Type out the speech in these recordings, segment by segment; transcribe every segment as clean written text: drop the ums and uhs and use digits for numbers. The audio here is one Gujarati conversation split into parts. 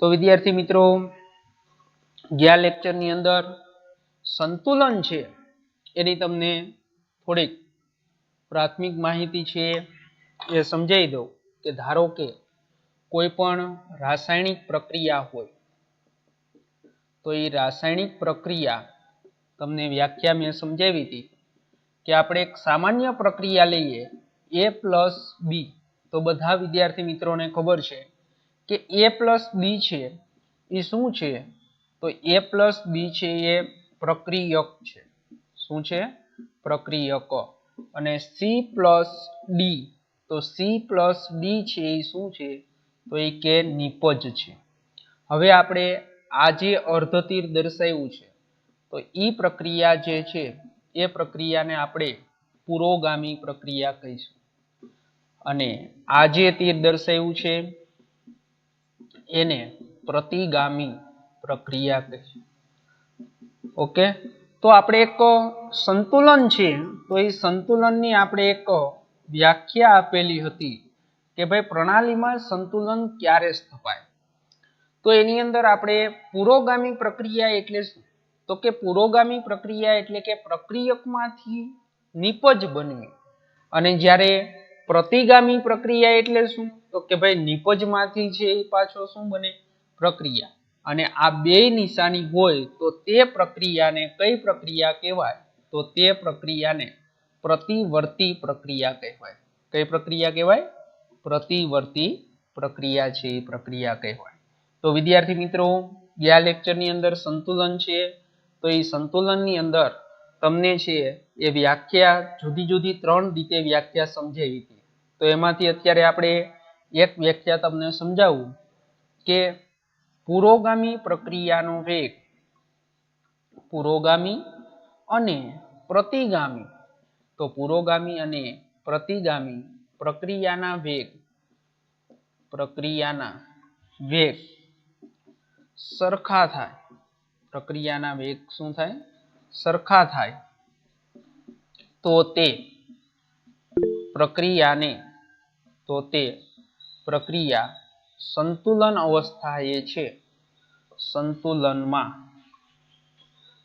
તો વિદ્યાર્થી મિત્રો, ગયા લેક્ચરની અંદર સંતુલન છે એની તમને થોડીક પ્રાથમિક માહિતી છે એ સમજાવી દઉં કે ધારો કે કોઈ પણ રાસાયણિક પ્રક્રિયા હોય તો એ રાસાયણિક પ્રક્રિયા તમને વ્યાખ્યા મેં સમજાવી હતી કે આપણે એક સામાન્ય પ્રક્રિયા લઈએ A+B, તો બધા વિદ્યાર્થી મિત્રોને ખબર છે કે A+B છે એ શું છે? તો A+B છે એ પ્રક્રિયક છે. શું છે? પ્રક્રિયક. અને C+D, તો C+D છે એ શું છે? તો એ કે નિપજ છે. હવે આપણે આ જે અર્ધતીર દર્શાવ્યું છે તો એ પ્રક્રિયા જે છે એ પ્રક્રિયાને આપણે પુરોગામી પ્રક્રિયા કહીશું, અને આ જે તીર દર્શાવ્યું છે એને પ્રતિગામી પ્રક્રિયા કહીશું. ઓકે, તો આપણે એક સંતુલન છે તો એ સંતુલનની આપણે એક વ્યાખ્યા આપેલી હતી કે ભાઈ પ્રણાલીમાં સંતુલન ક્યારે સ્થપાય. તો એની અંદર આપણે પુરોગામી પ્રક્રિયા એટલે શું? તો કે પુરોગામી પ્રક્રિયા એટલે કે પ્રક્રિયકમાંથી નિપજ બનવી, અને જ્યારે પ્રતિગામી પ્રક્રિયા એટલે શું? તો કે ભાઈ નિપજમાંથી છે એ પાછો શું બને? પ્રક્રિયા. અને આ બે નિશાની હોય તો તે પ્રક્રિયાને કઈ પ્રક્રિયા કહેવાય? તો તે પ્રક્રિયાને પ્રતિવર્તી પ્રક્રિયા કહેવાય. કઈ પ્રક્રિયા કહેવાય? પ્રતિવર્તી પ્રક્રિયા છે એ પ્રક્રિયા કહેવાય. તો વિદ્યાર્થી મિત્રો, ગયા લેક્ચરની અંદર સંતુલન છે તો એ સંતુલનની અંદર તમને છે એ વ્યાખ્યા જુદી જુદી 3 રીતે વ્યાખ્યા સમજાવી હતી. તો એમાંથી અત્યારે આપણે એક વ્યાખ્યા તમને સમજાવું કે પુરોગામી પ્રક્રિયાનો વેગ, પુરોગામી અને પ્રતિગામી, તો પુરોગામી અને પ્રતિગામી પ્રક્રિયાના વેગ સરખા થાય. પ્રક્રિયાના વેગ શું થાય? સરખા થાય તો તે પ્રક્રિયા સંતુલન અવસ્થાએ છે,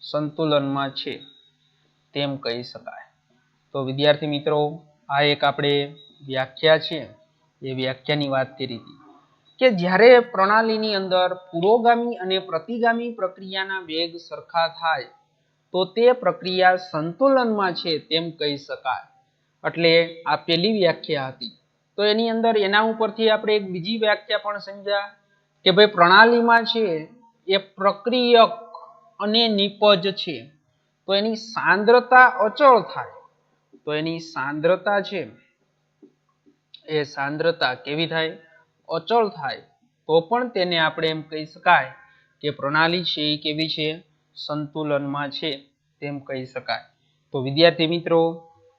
સંતુલનમાં છે તેમ કહી શકાય. તો વિદ્યાર્થી મિત્રો, આ એક આપણે વ્યાખ્યા છે એ વ્યાખ્યાની વાત કરી હતી કે જ્યારે પ્રણાલીની અંદર પુરોગામી અને પ્રતિગામી પ્રક્રિયાના વેગ સરખા થાય તો તે પ્રક્રિયા સંતુલનમાં છે તેમ કહી શકાય. એટલે આ પહેલી વ્યાખ્યા હતી. તો એની અંદર એના ઉપરથી આપણે એક બીજી વ્યાખ્યા પણ સમજ્યા કે ભાઈ પ્રણાલીમાં છે એ પ્રક્રિયક અને નિપજ છે તો એની સાંદ્રતા અચળ થાય. તો એની સાંદ્રતા છે એ સાંદ્રતા કેવી થાય? અચળ થાય. તો પણ તેને આપણે એમ કહી શકાય કે પ્રણાલી છે એ કેવી છે? સંતુલનમાં છે તેમ કહી શકાય. તો વિદ્યાર્થી મિત્રો,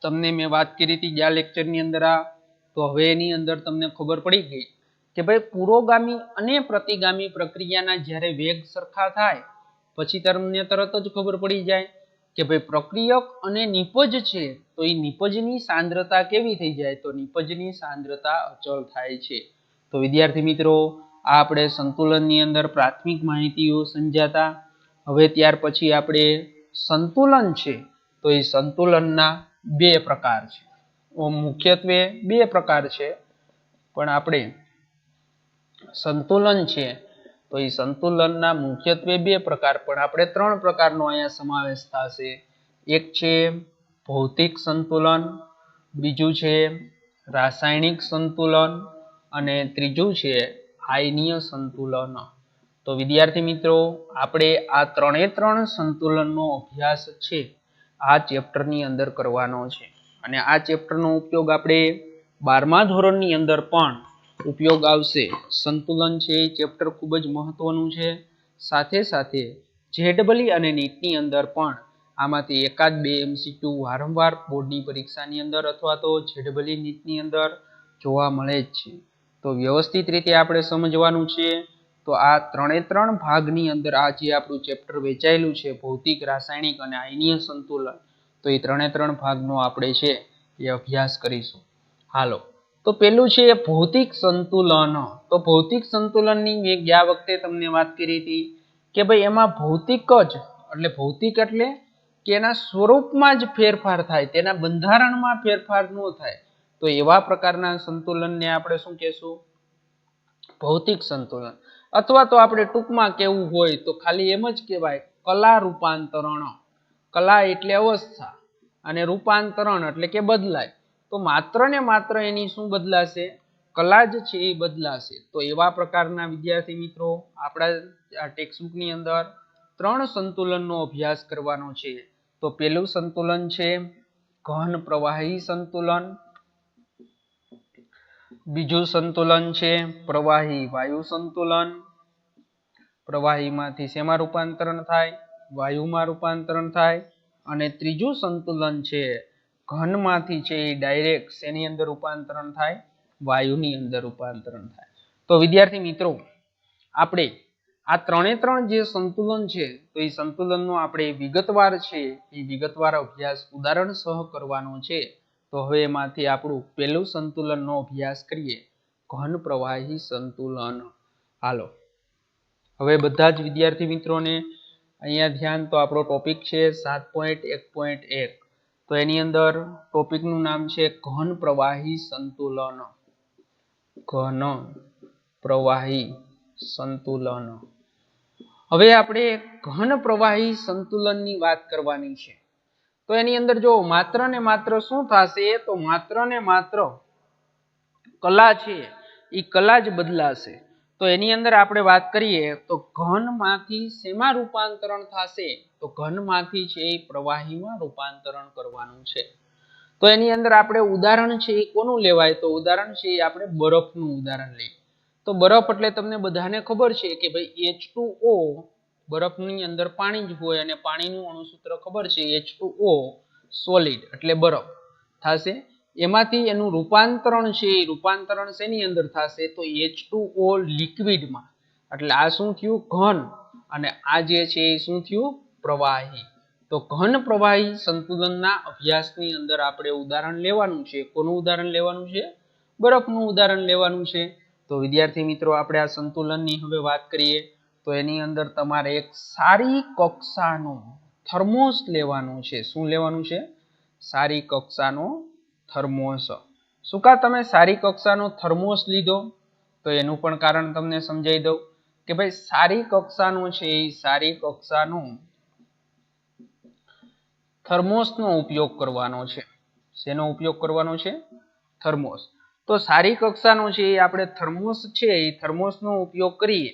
તમને મેં વાત કરી હતી ગયા લેક્ચરની અંદર તો હવે એની અંદર તમને ખબર પડી ગઈ કે ભાઈ પુરોગામી અને પ્રતિગામી પ્રક્રિયાના જ્યારે વેગ સરખા થાય પછી તમને તરત જ ખબર પડી જાય કે ભાઈ પ્રક્રિયક અને નિપજ છે તો એ નિપજની સાંદ્રતા કેવી થઈ જાય? તો નિપજની સાંદ્રતા અચળ થાય છે. તો વિદ્યાર્થી મિત્રો, આ આપણે સંતુલનની અંદર પ્રાથમિક માહિતીઓ સમજાતા. હવે ત્યાર પછી આપણે સંતુલન છે તો એ સંતુલનના 2 પ્રકાર છે. મુખ્યત્વે 2 પ્રકાર છે, પણ આપણે સંતુલન છે તો એ સંતુલનના મુખ્યત્વે 2 પ્રકાર, પણ આપણે 3 પ્રકારનો અહીંયા સમાવેશ થશે. એક છે ભૌતિક સંતુલન, બીજું છે રાસાયણિક સંતુલન, અને ત્રીજું છે આયનીય સંતુલન. તો વિદ્યાર્થી મિત્રો, આપણે આ 3 સંતુલનનો અભ્યાસ છે આ ચેપ્ટરની અંદર કરવાનો છે, અને આ ચેપ્ટરનો ઉપયોગ આપણે 12મા ધોરણની અંદર પણ ઉપયોગ આવશે. સંતુલન છે એ ચેપ્ટર ખૂબ જ મહત્વનું છે. સાથે સાથે JEE અને નીટની અંદર પણ આમાંથી એકાદ 2 MCQ વારંવાર બોર્ડની પરીક્ષાની અંદર અથવા તો JEE નીટની અંદર જોવા મળે જ છે. તો વ્યવસ્થિત રીતે આપણે સમજવાનું છે. તો આ 3 ભાગની અંદર આ જે આપણું ચેપ્ટર વેચાયેલું છે ભૌતિક, રાસાયણિક અને આયનીય સંતુલન, તો એ 3 ભાગનો આપણે છે એ અભ્યાસ કરીશું. હાલો, તો તો પેલું છે ભૌતિક સંતુલન. તો ભૌતિક સંતુલનની મેં ગયા વખતે તમને વાત કરી હતી કે ભાઈ એમાં ભૌતિક જ એટલે ભૌતિક એટલે કે એના સ્વરૂપમાં જ ફેરફાર થાય, તેના બંધારણમાં ફેરફાર ન થાય. તો એવા પ્રકારના સંતુલનને આપણે શું કહેશું? ભૌતિક સંતુલન. અથવા તો આપણે ટૂંકમાં કહેવું હોય તો ખાલી એમ જ કહેવાય કલા રૂપાંતરણ. કલા એટલે અવસ્થા અને રૂપાંતરણ એટલે કે બદલાય. તો માત્ર ને માત્ર એની શું બદલાશે? કલા જ છે એ બદલાશે. તો એવા પ્રકારના વિદ્યાર્થી મિત્રો આપણા આ ટેક્સ્ટબુકની અંદર 3 સંતુલનનો અભ્યાસ કરવાનો છે. તો પહેલું સંતુલન છે ઘન પ્રવાહી સંતુલન, બીજું સંતુલન છે પ્રવાહી વાયુ સંતુલન, પ્રવાહીમાંથી શેમાં રૂપાંતરણ થાય? વાયુમાં રૂપાંતરણ થાય. અને ત્રીજું સંતુલન છે ઘનમાંથી છે એ ડાયરેક્ટ શેની અંદર રૂપાંતરણ થાય? વાયુની અંદર રૂપાંતરણ થાય. તો વિદ્યાર્થી મિત્રો આપણે આ 3 જે સંતુલન છે તો એ સંતુલનનો આપણે વિગતવાર છે એ વિગતવાર અભ્યાસ ઉદાહરણ સહ કરવાનો છે. તો હવે એમાંથી આપણું પહેલું સંતુલનનો અભ્યાસ કરીએ, ઘન પ્રવાહી સંતુલન. હાલો હવે બધા જ વિદ્યાર્થી મિત્રોને અહીંયા ધ્યાન. તો આપણો ટોપિક છે 7.1.1. તો એની અંદર ટોપિકનું નામ છે ઘન પ્રવાહી સંતુલન. ઘન પ્રવાહી સંતુલન. હવે આપણે ઘન પ્રવાહી સંતુલનની વાત કરવાની છે. તો એની અંદર જો માત્ર ને માત્ર શું થશે? તો માત્ર ને માત્ર કલા છે એ કલા જ બદલાશે. તો એની અંદર આપણે વાત કરીએ તો ઘનમાંથી શેમાં રૂપાંતરણ થશે? તો ઘનમાંથી છે એ પ્રવાહીમાં રૂપાંતરણ કરવાનું છે. તો એની અંદર આપણે ઉદાહરણ છે એ કોનું લેવાય? તો ઉદાહરણ છે એ આપણે બરફનું ઉદાહરણ લઈએ. તો બરફ એટલે તમને બધાને ખબર છે કે ભાઈ H2O, બરફની અંદર પાણી જ હોય અને પાણીનું અણુસૂત્ર ખબર છે H2O સોલિડ એટલે બરફ થશે. એમાંથી એનું રૂપાંતરણ છે એ રૂપાંતરણ શેની અંદર થશે? તો H2O લિક્વિડમાં. એટલે આ શું થયું? ઘન. અને આ જે છે એ શું થયું? પ્રવાહી. તો ઘન પ્રવાહી સંતુલનના અભ્યાસની અંદર આપણે ઉદાહરણ લેવાનું છે. કોનું ઉદાહરણ લેવાનું છે? બરફનું ઉદાહરણ લેવાનું છે. તો વિદ્યાર્થી મિત્રો આપણે આ સંતુલનની હવે વાત કરીએ તો એની અંદર તમારે એક સારી કક્ષાનો થર્મોસ લેવાનું છે. શું લેવાનું છે? સારી કક્ષાનો થર્મોસ. શું કા તમે સારી કક્ષાનો થર્મોસ લીધો? તો એનું પણ કારણ તમને સમજાવી દઉં કે ભાઈ સારી કક્ષાનો છે એ સારી કક્ષાનો થર્મોસનો ઉપયોગ કરવાનો છે. શેનો ઉપયોગ કરવાનો છે? થર્મોસ. તો સારી કક્ષાનો છે એ આપણે થર્મોસ છે એ થર્મોસનો ઉપયોગ કરીએ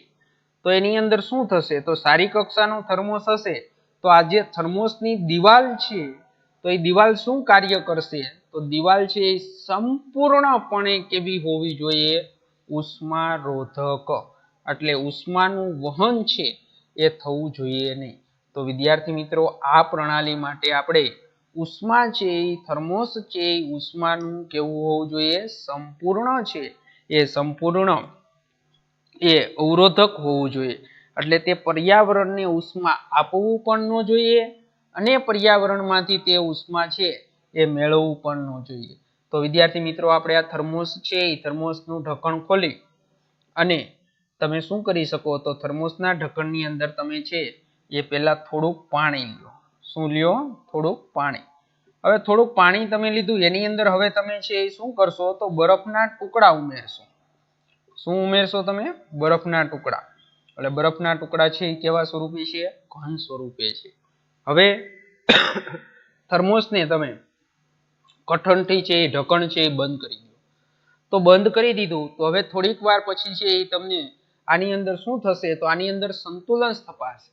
તો એની અંદર શું થશે? તો સારી કક્ષાનો થર્મોસ હશે તો આ જે થર્મોસની દિવાલ છે તો એ દિવાલ શું કાર્ય કરશે? તો દિવાલ છે એ સંપૂર્ણપણે કેવી હોવી જોઈએ? ઉષ્મારોધક. એટલે ઉષ્માનું વહન છે એ થવું જોઈએ નહીં. તો વિદ્યાર્થી મિત્રો આ પ્રણાલી માટે આપણે ઉષ્મા છે એ થર્મોસ છે એ ઉષ્માનું કેવું હોવું જોઈએ? સંપૂર્ણ છે એ સંપૂર્ણ એ અવરોધક હોવું જોઈએ. એટલે તે પર્યાવરણને ઉષ્મા આપવું પણ ન જોઈએ અને પર્યાવરણમાંથી તે ઉષ્મા છે એ મેળવવું પણ ન જોઈએ. તો વિદ્યાર્થી મિત્રો આપણે આ થર્મોસ છે એ થર્મોસનું ઢક્કણ ખોલી અને તમે શું કરી શકો? તો થર્મોસના ઢક્કણની અંદર તમે છે એ પહેલા થોડુંક પાણી લો. શું લ્યો? થોડુંક પાણી. હવે થોડુંક પાણી તમે લીધું એની અંદર હવે તમે છે એ શું કરશો? તો બરફના ટુકડા ઉમેરશો. શું ઉમેરશો તમે? બરફના ટુકડા. એટલે બરફના ટુકડા છે એ કેવા સ્વરૂપે છે? ઘન સ્વરૂપે છે. હવે થર્મોસને તમે કઠણથી છે એ ઢક્કણ છે એ બંધ કરી દો. તો બંધ કરી દીધું તો હવે થોડીક વાર પછી છે એ તમને આની અંદર શું થશે? તો આની અંદર સંતુલન સ્થપાશે.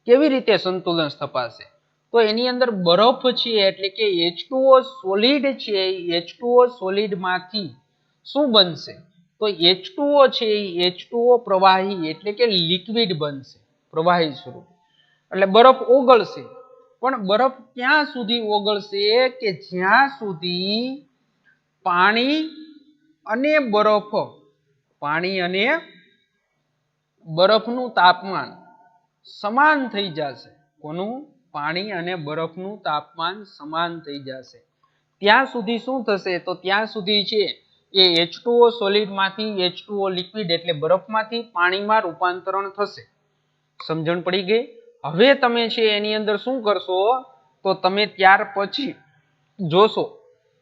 કેવી રીતે સંતુલન સ્થપાશે? તો એની અંદર બરફ છે એટલે કે H2O સોલિડ છે એ H2O સોલિડમાંથી શું બનશે? તો H2O છે એ H2O પ્રવાહી એટલે કે લિક્વિડ બનશે, પ્રવાહી સ્વરૂપ. એટલે બરફ ઓગળશે. પણ બરફ ક્યાં સુધી ઓગળશે? કે જ્યાં સુધી પાણી અને બરફનું તાપમાન સમાન થઈ જશે. કોનું? પાણી અને બરફનું તાપમાન સમાન થઈ જશે. ત્યાં સુધી શું થશે? તો ત્યાં સુધી છે એ H2O સોલિડ માંથી H2O લિક્વિડ એટલે બરફમાંથી પાણીમાં રૂપાંતરણ થશે. સમજણ પડી ગઈ? હવે તમે છે એની અંદર શું કરશો તો તમે ત્યાર પછી જોશો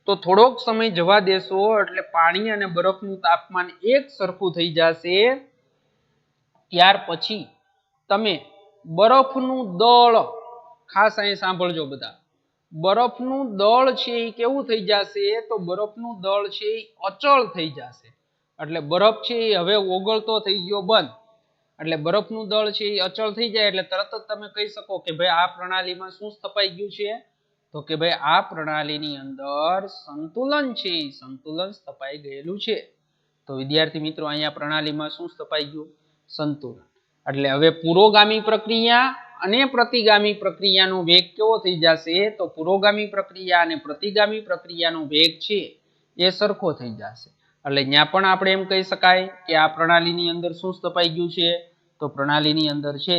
તો થોડોક સમય જવા દેશો એટલે પાણી અને બરફનું તાપમાન એક સરખું થઈ જશે. ત્યાર પછી તમે બરફનું દળ, ખાસ અહીં સાંભળજો બધા, બરફનું દળ છે એ કેવું થઈ જશે તો બરફનું દળ છે એ અચળ થઈ જશે. એટલે બરફ છે એ હવે ઓગળતો થઈ ગયો બંધ. એટલે બરફનું દળ છે એ અચળ થઈ જાય એટલે તરત જ તમે કહી શકો કે ભાઈ આ પ્રણાલીમાં શું સ્થપાઈ ગયું છે તો કે ભાઈ આ પ્રણાલીની અંદર સંતુલન છે એ સંતુલન સ્થપાઈ ગયેલું છે. તો વિદ્યાર્થી મિત્રો અહીંયા પ્રણાલીમાં શું સ્થપાઈ ગયું? સંતુલન. એટલે હવે પુરોગામી પ્રક્રિયા અને પ્રતિગામી પ્રક્રિયાનો વેગ કેવો થઈ જશે તો પુરોગામી પ્રક્રિયા અને પ્રતિગામી પ્રક્રિયાનો વેગ છે એ સરખો થઈ જશે. એટલે ત્યાં પણ આપણે એમ કહી શકાય કે આ પ્રણાલીની અંદર શું સ્થપાઈ ગયું છે તો પ્રણાલીની અંદર છે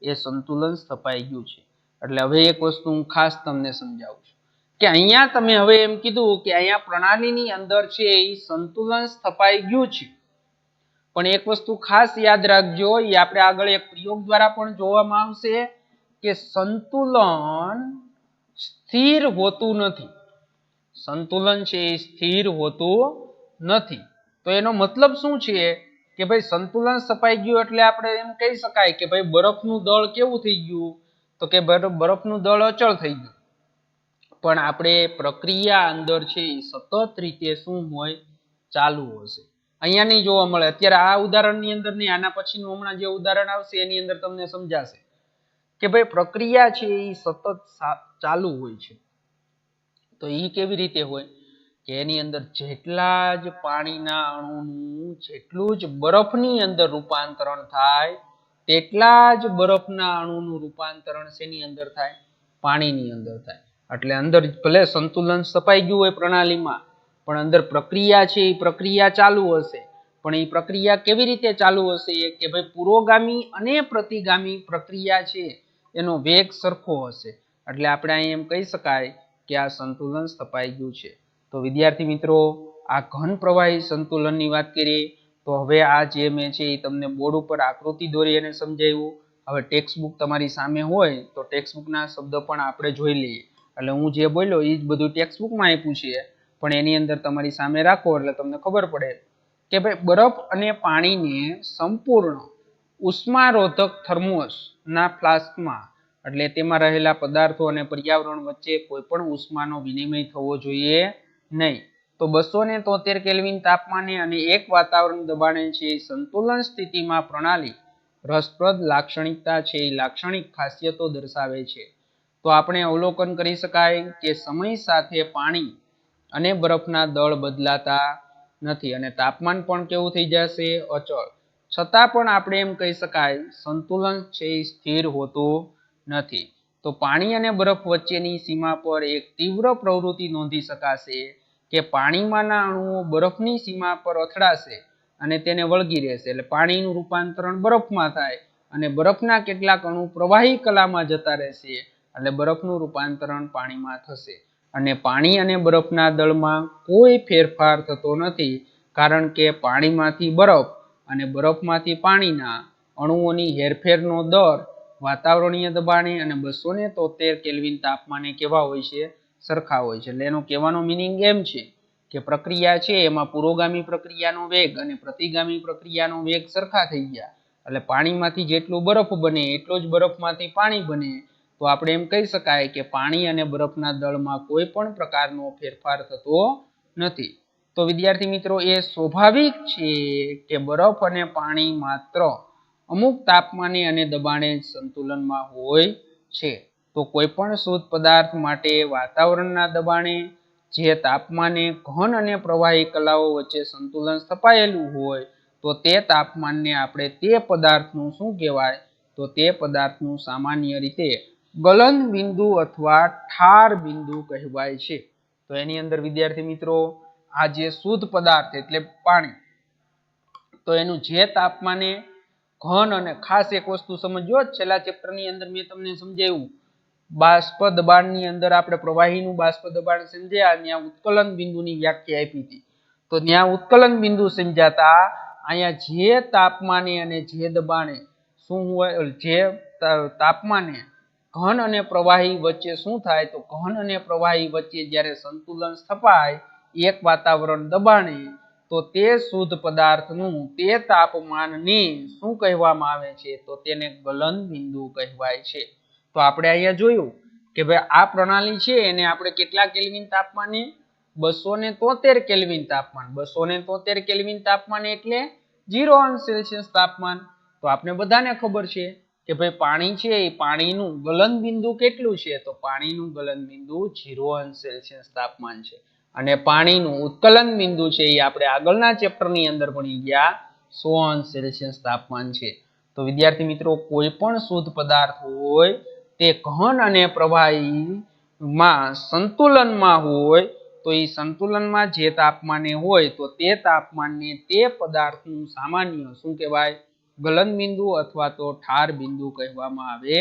એ સંતુલન સ્થપાઈ ગયું છે. એટલે હવે એક વસ્તુ હું ખાસ તમને સમજાવું છું કે અહીંયા તમે હવે એમ કીધું કે અહીંયા પ્રણાલીની અંદર છે એ સંતુલન સ્થપાઈ ગયું છે. પણ એક વસ્તુ ખાસ યાદ રાખજો, એ આપણે આગળ એક પ્રયોગ દ્વારા પણ જોવામાં આવશે કે સંતુલન સ્થિર હોતું નથી. સંતુલન છે એ સ્થિર હોતું નથી. તો એનો મતલબ શું છે કે ભાઈ સંતુલન સ્થપાઈ ગયું એટલે આપણે એમ કહી શકાય કે ભાઈ બરફનું દળ કેવું થઈ ગયું તો કે બરફનું દળ અચળ થઈ ગયું. પણ આપણે પ્રક્રિયા અંદર છે એ સતત રીતે શું હોય? ચાલુ હશે. અહીંયા નહીં જોવા મળે. અત્યારે આ ઉદાહરણની અંદર નહીં, આના પછીનું હમણાં જે ઉદાહરણ આવશે એની અંદર તમને સમજાશે કે ભાઈ પ્રક્રિયા છે એ સતત ચાલુ હોય છે. તો એ કેવી રીતે હોય કે એની અંદર જેટલા જ પાણીના અણુનું જેટલું જ બરફની અંદર રૂપાંતરણ થાય તેટલા જ બરફના અણુનું રૂપાંતરણ શેની અંદર થાય? પાણીની અંદર થાય. એટલે અંદર ભલે સંતુલન સ્થપાઈ ગયું હોય પ્રણાલીમાં પણ અંદર પ્રક્રિયા છે એ પ્રક્રિયા ચાલુ હશે. પણ એ પ્રક્રિયા કેવી રીતે ચાલુ હશે કે ભાઈ પુરોગામી અને પ્રતિગામી પ્રક્રિયા છે એનો વેગ સરખો હશે. એટલે આપણે અહીં એમ કહી શકાય કે આ સંતુલન સ્થપાઈ ગયું છે. તો વિદ્યાર્થી મિત્રો આ ઘન પ્રવાહી સંતુલનની વાત કરીએ તો હવે આ જે મેં છે એ તમને બોર્ડ ઉપર આકૃતિ દોરી અને સમજાવ્યું. હવે ટેક્સ્ટબુક તમારી સામે હોય તો ટેક્સ્ટબુકના શબ્દ પણ આપણે જોઈ લઈએ. એટલે હું જે બોલ્યો એ જ બધું ટેક્સ્ટબુકમાં આપ્યું છે પણ એની અંદર તમારી સામે રાખો એટલે તમને ખબર પડે કે ભાઈ બરફ અને પાણીને સંપૂર્ણ ઉષ્મારોધક થર્મોસના ફ્લાસ્કમાં એટલે તેમાં રહેલા પદાર્થો અને પર્યાવરણ વચ્ચે કોઈ પણ ઉષ્માનો વિનિમય થવો જોઈએ નહીં. તો 273 કેલ્વિન તાપમાને અને 1 વાતાવરણ દબાણે છે સંતુલન સ્થિતિમાં પ્રણાલી રસપ્રદ લાક્ષણિકતા છે એ લાક્ષણિક ખાસિયતો દર્શાવે છે. તો આપણે અવલોકન કરી શકાય કે સમય સાથે પાણી અને બરફના દળ બદલાતા નથી અને તાપમાન પણ કેવું થઈ જશે? અચળ. છતાં પણ આપણે એમ કહી શકાય સંતુલન છે એ સ્થિર હોતું નથી. તો પાણી અને બરફ વચ્ચેની સીમા પર એક તીવ્ર પ્રવૃત્તિ નોંધી શકાશે કે પાણીમાંના અણુઓ બરફની સીમા પર અથડાશે અને તેને વળગી રહેશે. એટલે પાણીનું રૂપાંતરણ બરફમાં થાય અને બરફના કેટલાક અણુ પ્રવાહી કલામાં જતા રહેશે એટલે બરફનું રૂપાંતરણ પાણીમાં થશે. અને પાણી અને બરફના દળમાં કોઈ ફેરફાર થતો નથી કારણ કે પાણીમાંથી બરફ અને બરફમાંથી પાણીના અણુઓની હેરફેરનો દર વાતાવરણીય દબાણે અને 273 કેલ્વિન તાપમાને કેવા હોય છે? સરખા હોય છે. એટલે એનો કહેવાનો મિનિંગ એમ છે કે પ્રક્રિયા છે એમાં પુરોગામી પ્રક્રિયાનો વેગ અને પ્રતિગામી પ્રક્રિયાનો વેગ સરખા થઈ ગયા. એટલે પાણીમાંથી જેટલું બરફ બને એટલો જ બરફમાંથી પાણી બને. તો આપણે એમ કહી શકાય કે પાણી અને બરફના દળમાં કોઈ પણ પ્રકારનો ફેરફાર થતો નથી. તો વિદ્યાર્થી મિત્રો એ સ્વાભાવિક છે કે બરફ અને પાણી માત્ર અમુક તાપમાને અને દબાણે સંતુલનમાં હોય છે. તો કોઈ પણ શુદ્ધ પદાર્થ માટે વાતાવરણના દબાણે જે તાપમાને ઘન અને પ્રવાહી કલાઓ વચ્ચે સંતુલન સ્થપાયેલું હોય તો તે તાપમાનને આપણે તે પદાર્થનું શું કહેવાય તો તે પદાર્થનું સામાન્ય રીતે ગલન બિંદુ અથવા ઠાર બિંદુ કહેવાય છે. તો એની અંદર વિદ્યાર્થી મિત્રો આ જે શુદ્ધ પદાર્થ એટલે પાણી તો એનું જે તાપમાને ઘન અને ખાસ એક વસ્તુ સમજો, છેલ્લા ચેપ્ટરની અંદર મેં તમને સમજાવ્યું બાષ્પ દબાણની અંદર આપણે પ્રવાહીનું બાષ્પ દબાણ સમજ્યા ત્યાં ઉત્કલન બિંદુની વ્યાખ્યા આપી હતી. તો ત્યાં ઉત્કલન બિંદુ સમજાતા અહીંયા જે તાપમાને અને જે દબાણે શું હોય, જે તાપમાને ઘન અને પ્રવાહી વચ્ચે શું થાય, તો ઘન અને પ્રવાહી વચ્ચે જ્યારે સંતુલન સ્થપાય એક વાતાવરણ દબાણે, તો તે શુદ્ધ પદાર્થનું તે તાપમાનને શું કહેવામાં આવે છે, તો તેને ગલન બિંદુ કહેવાય છે. તો આપણે અહીંયા જોયું કે ભાઈ આ પ્રણાલી છે એને આપણે કેટલા કેલ્વિન તાપમાને, 273 કેલ્વિન તાપમાન. 273 કેલ્વિન તાપમાન એટલે 0 અંશ સેલ્સિયસ તાપમાન. તો આપણે બધાને ખબર છે કે ભાઈ પાણી છે એ પાણીનું ગલન બિંદુ કેટલું છે, તો પાણીનું ગલન બિંદુ 0 અંશ સેલ્સિયસ તાપમાન છે. અને પાણીનું ઉત્કલન બિંદુ છે એ આપણે આગળના ચેપ્ટરની અંદર ભણી ગયા 100 અંશ સેલ્સિયસ તાપમાન છે. તો વિદ્યાર્થી મિત્રો, કોઈ પણ શુદ્ધ પદાર્થ હોય તે ઘન અને પ્રવાહીમાં સંતુલનમાં હોય, તો એ સંતુલનમાં જે તાપમાને હોય તો તે તાપમાનને તે પદાર્થનું સામાન્ય શું કહેવાય, ગલન બિંદુ અથવા તો ઠાર બિંદુ કહેવામાં આવે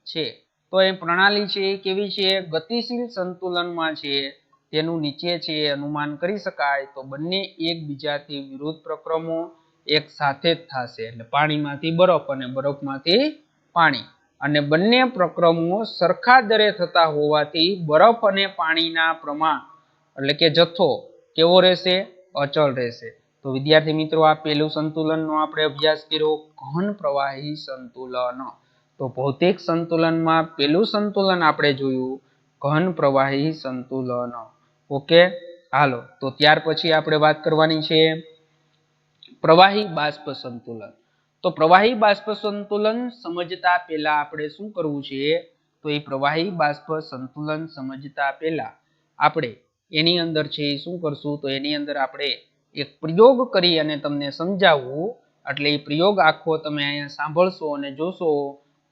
છે. તો એ પ્રણાલી છે એ કેવી છે, ગતિશીલ સંતુલનમાં છે. તેનું નીચે છે અનુમાન કરી શકાય તો બંને એકબીજાથી વિરુદ્ધ પ્રક્રમો એક સાથે જ થશે, એટલે પાણીમાંથી બરફ અને બરફમાંથી પાણી, અને બંને પ્રક્રમો સરખા દરે થતા હોવાથી બરફ અને પાણીના પ્રમાણ એટલે કે જથ્થો કેવો રહેશે, અચળ રહેશે. તો વિદ્યાર્થી મિત્રો, આ પહેલું સંતુલનનો આપણે અભ્યાસ કર્યો, ઘન પ્રવાહી સંતુલન. તો ભૌતિક સંતુલનમાં પહેલું સંતુલન આપણે જોયું ઘન પ્રવાહી સંતુલન. ઓકે, હાલો. તો ત્યાર પછી આપણે વાત કરવાની છે પ્રવાહી બાષ્પ સંતુલન. તો પ્રવાહી બાષ્પ સંતુલન સમજતા પહેલા આપણે શું કરવું છે, તો એ પ્રવાહી બાષ્પ સંતુલન સમજતા પહેલા આપણે એની અંદર છે શું કરશું, તો એની અંદર આપણે એક પ્રયોગ કરી અને તમને સમજાવવું. એટલે એ પ્રયોગ આખો તમે અહીંયા સાંભળશો અને જોશો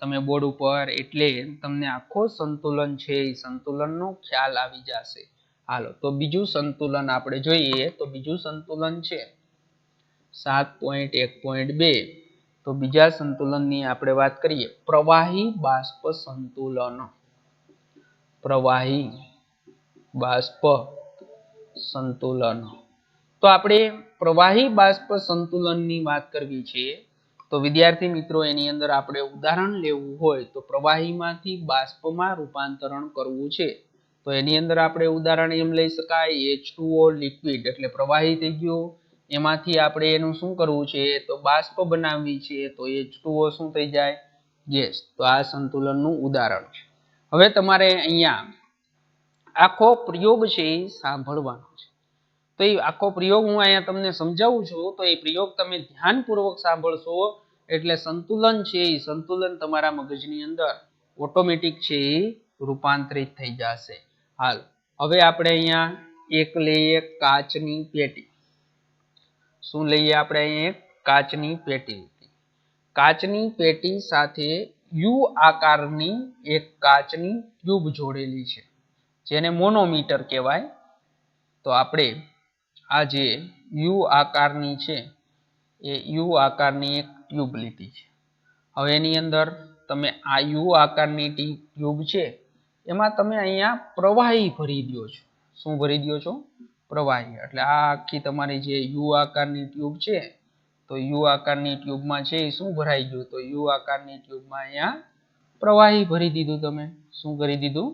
તમે બોર્ડ ઉપર, એટલે તમને આખો સંતુલન છે એ સંતુલનનો ખ્યાલ આવી જશે. હાલો, તો બીજું સંતુલન આપણે જોઈએ. તો બીજું સંતુલન છે 7.1.2. તો બીજા સંતુલનની આપણે વાત કરીએ, પ્રવાહી બાષ્પ સંતુલન. પ્રવાહી બાષ્પ સંતુલન. તો આપણે પ્રવાહી બાષ્પ સંતુલનની વાત કરવી છે. તો વિદ્યાર્થી મિત્રો, એની અંદર આપણે ઉદાહરણ લેવું હોય તો પ્રવાહીમાંથી બાષ્પમાં રૂપાંતરણ કરવું છે. તો એની અંદર આપણે ઉદાહરણ એમ લઈ શકાય, H2O લિક્વિડ એટલે પ્રવાહી થઈ ગયું, એમાંથી આપણે એનું શું કરવું છે, તો બાષ્પ બનાવવી છે. તો H2O શું થઈ જાય, ગેસ. તો આ સંતુલનનું ઉદાહરણ છે. હવે તમારે અહીંયા આખો પ્રયોગ છે એ સાંભળવાનો છે. તો એ આખો પ્રયોગ હું અહીંયા તમને સમજાવું છું. તો એ પ્રયોગ તમે ધ્યાનપૂર્વક સાંભળશો એટલે સંતુલન છે એ સંતુલન તમારા મગજની અંદર ઓટોમેટિક છે એ રૂપાંતરિત થઈ જશે. હાલ, હવે આપણે અહીંયા એક લઈએ કાચની પેટી. શું લઈએ આપણે અહીંયા, એક કાચની પેટી. કાચની પેટી સાથે યુ આકારની એક કાચની ટ્યુબ જોડેલી છે, જેને મોનોમીટર કહેવાય. તો આપણે આ જે યુ આકારની છે એ યુ આકારની એક ટ્યુબ લીધી છે. હવે એની અંદર તમે આ યુ આકારની ટ્યુબ છે એમાં તમે અહીંયા પ્રવાહી ભરી દો છો. શું ભરી દો છો, પ્રવાહી. એટલે આ આખી તમારી જે યુ આકારની ટ્યુબ છે, તો યુ આકારની ટ્યુબમાં છે એ શું ભરાઈ ગયું, તો યુ આકારની ટ્યુબમાં અહીંયા પ્રવાહી ભરી દીધું. તમે શું કરી દીધું,